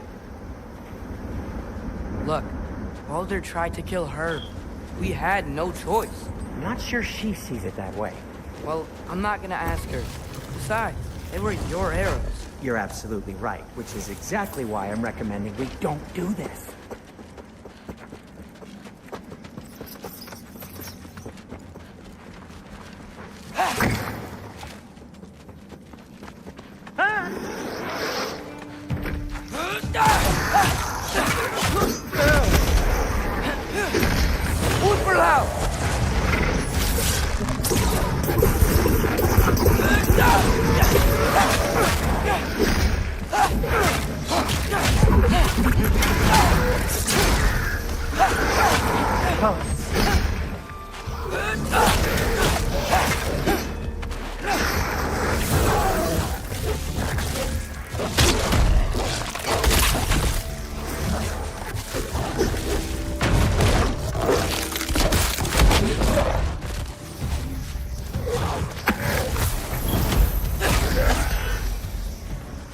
Look, Baldur tried to kill her. We had no choice. I'm not sure she sees it that way. Well, I'm not gonna ask her. Besides, they were your arrows. You're absolutely right, which is exactly why I'm recommending we don't do this.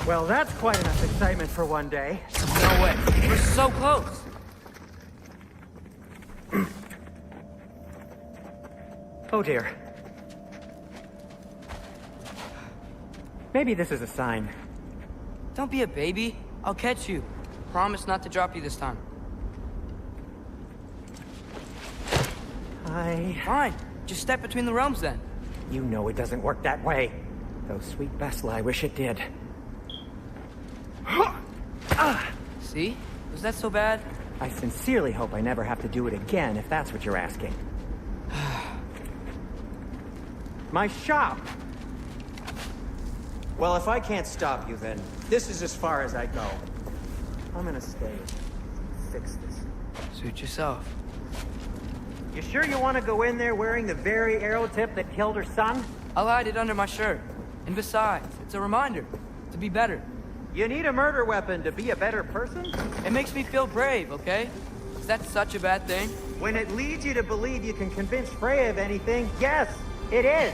Well, that's quite enough excitement for one day. No way. We're so close. Oh dear. Maybe this is a sign. Don't be a baby. I'll catch you. Promise not to drop you this time. Fine. Just step between the realms then. You know it doesn't work that way. Though sweet Bessel, I wish it did. See? Was that so bad? I sincerely hope I never have to do it again, if that's what you're asking. My shop! Well, if I can't stop you, then this is as far as I go. I'm gonna stay. Fix this. Suit yourself. You sure you want to go in there wearing the very arrow tip that killed her son? I'll hide it under my shirt. And besides, it's a reminder to be better. You need a murder weapon to be a better person? It makes me feel brave, okay? Is that such a bad thing? When it leads you to believe you can convince Freya of anything, yes, it is.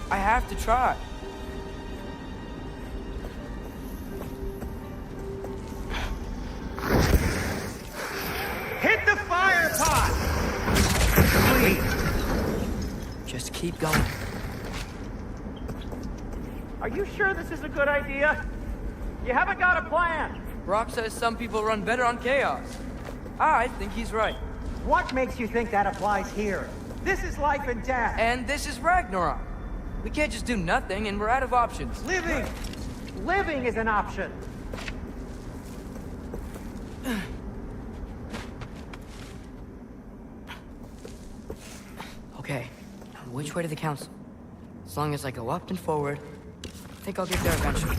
I have to try. Hit the fire pot! Just keep going. Are you sure this is a good idea? You haven't got a plan. Brock says some people run better on chaos. I think he's right. What makes you think that applies here? This is life and death. And this is Ragnarok. We can't just do nothing, and we're out of options. Living! Living is an option! Okay, now which way to the council? As long as I go up and forward, I think I'll get there eventually.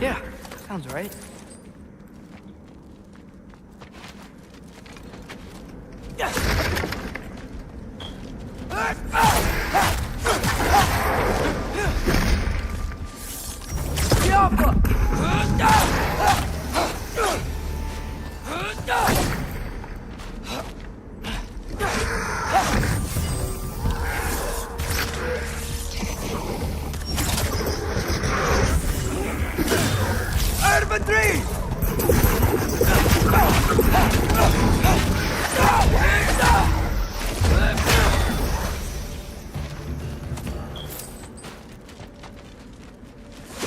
Yeah, sounds right.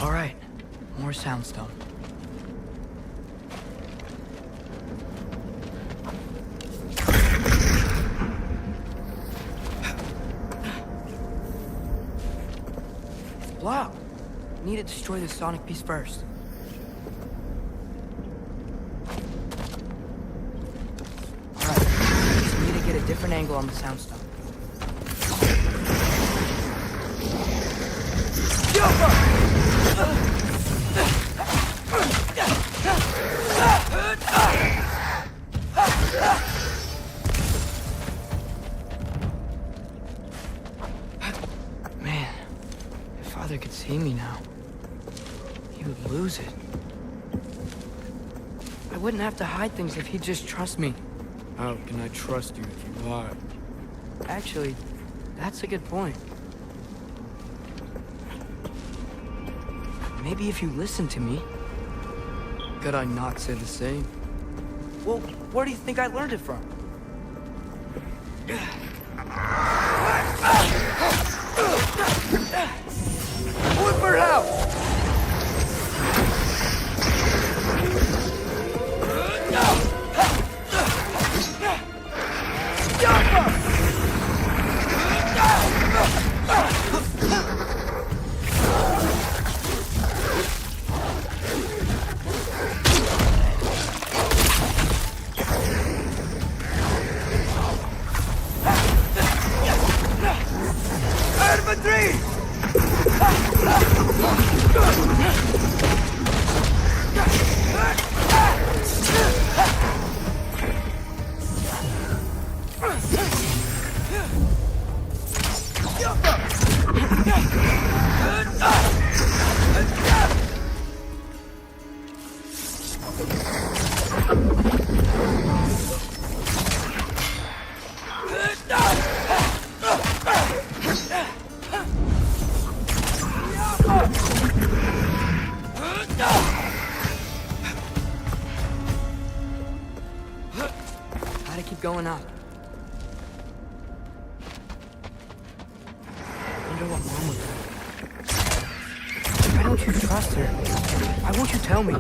All right, more soundstone. It's blocked. We need to destroy the sonic piece first. All right, just need to get a different angle on the soundstone. Man, if Father could see me now, he would lose it. I wouldn't have to hide things if he'd just trust me. How can I trust you if you lie? Actually, that's a good point. Maybe if you listen to me. Could I not say the same? Well, where do you think I learned it from? Woodford House! Gotta keep going up. Wonder what Mom would do. Why don't you trust her? Why won't you tell me?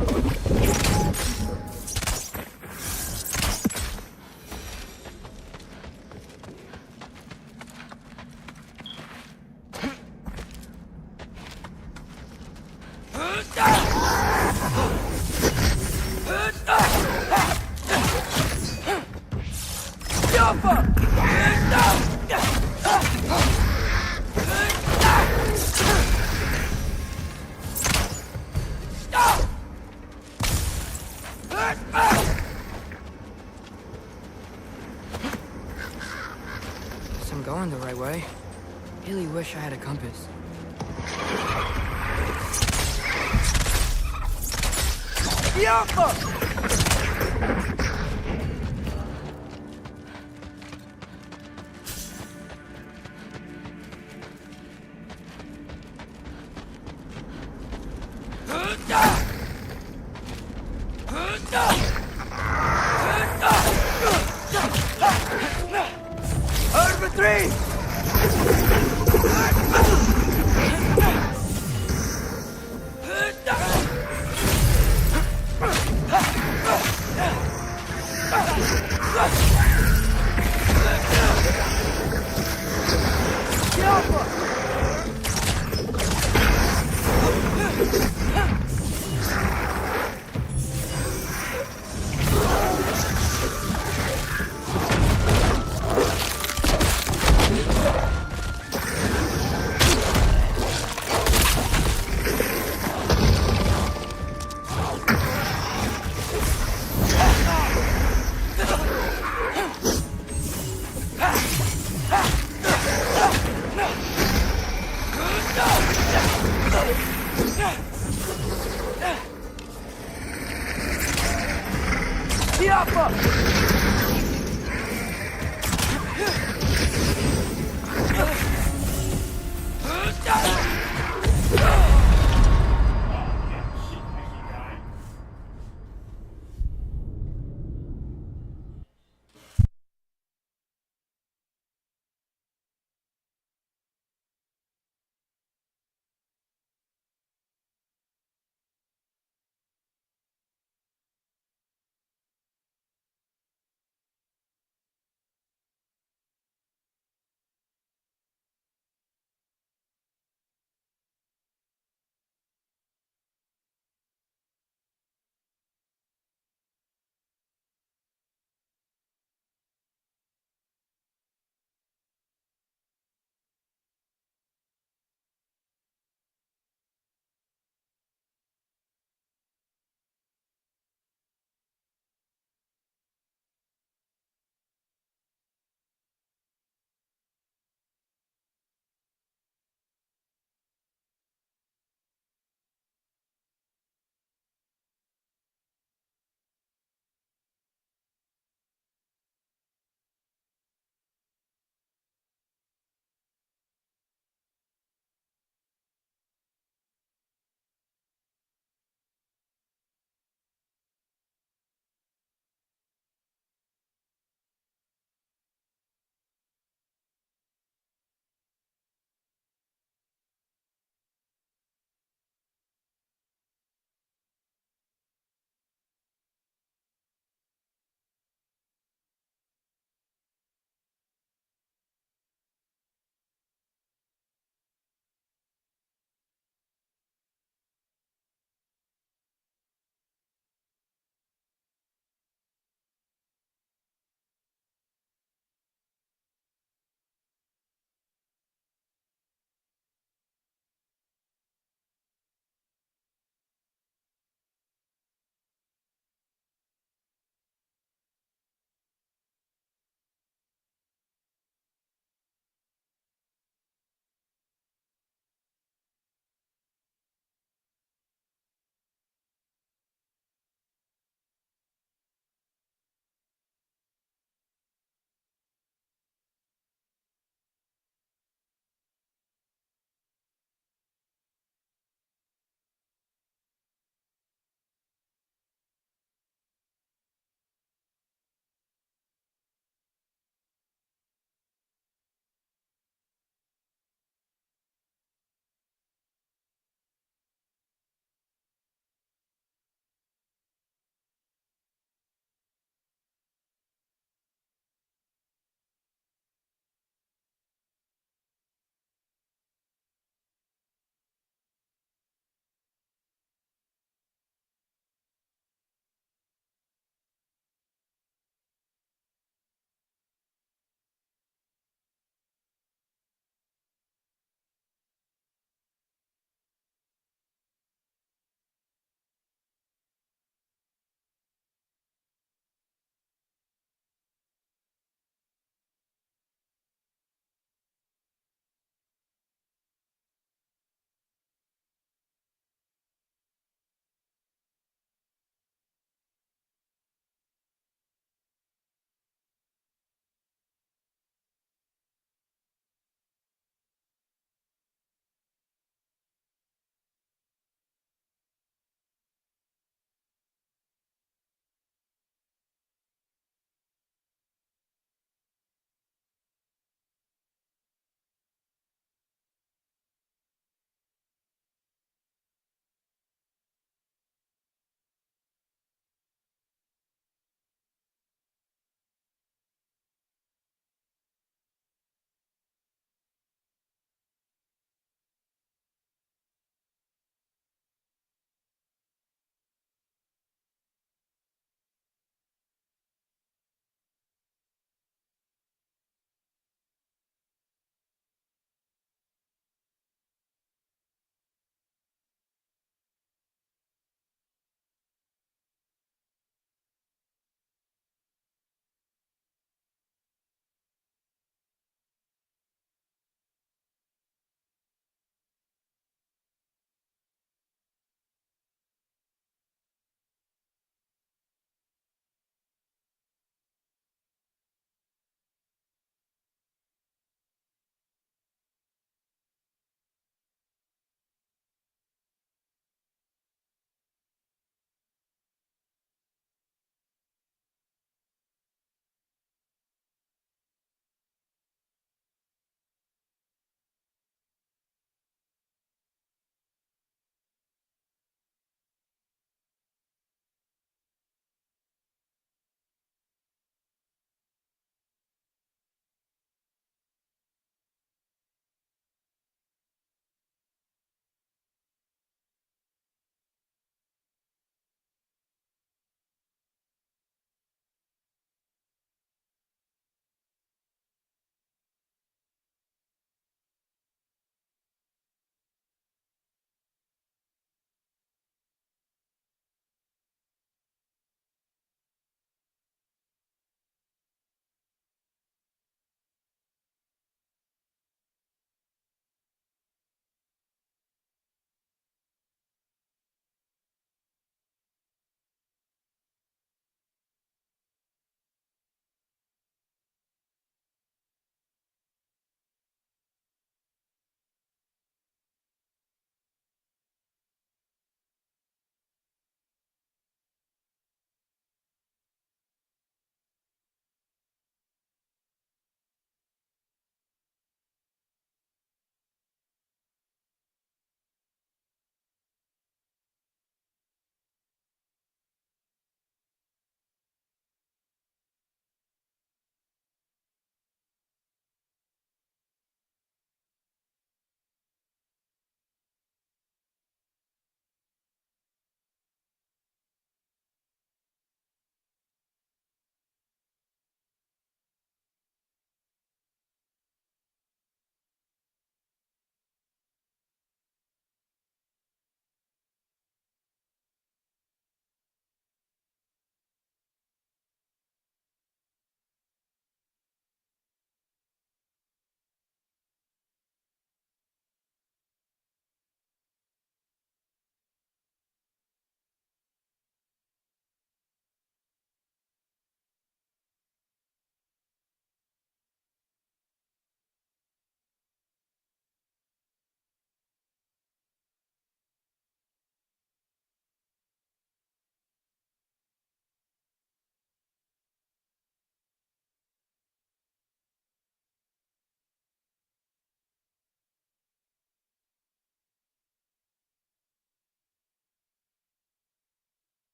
Guess I'm going the right way. Really wish I had a compass. up!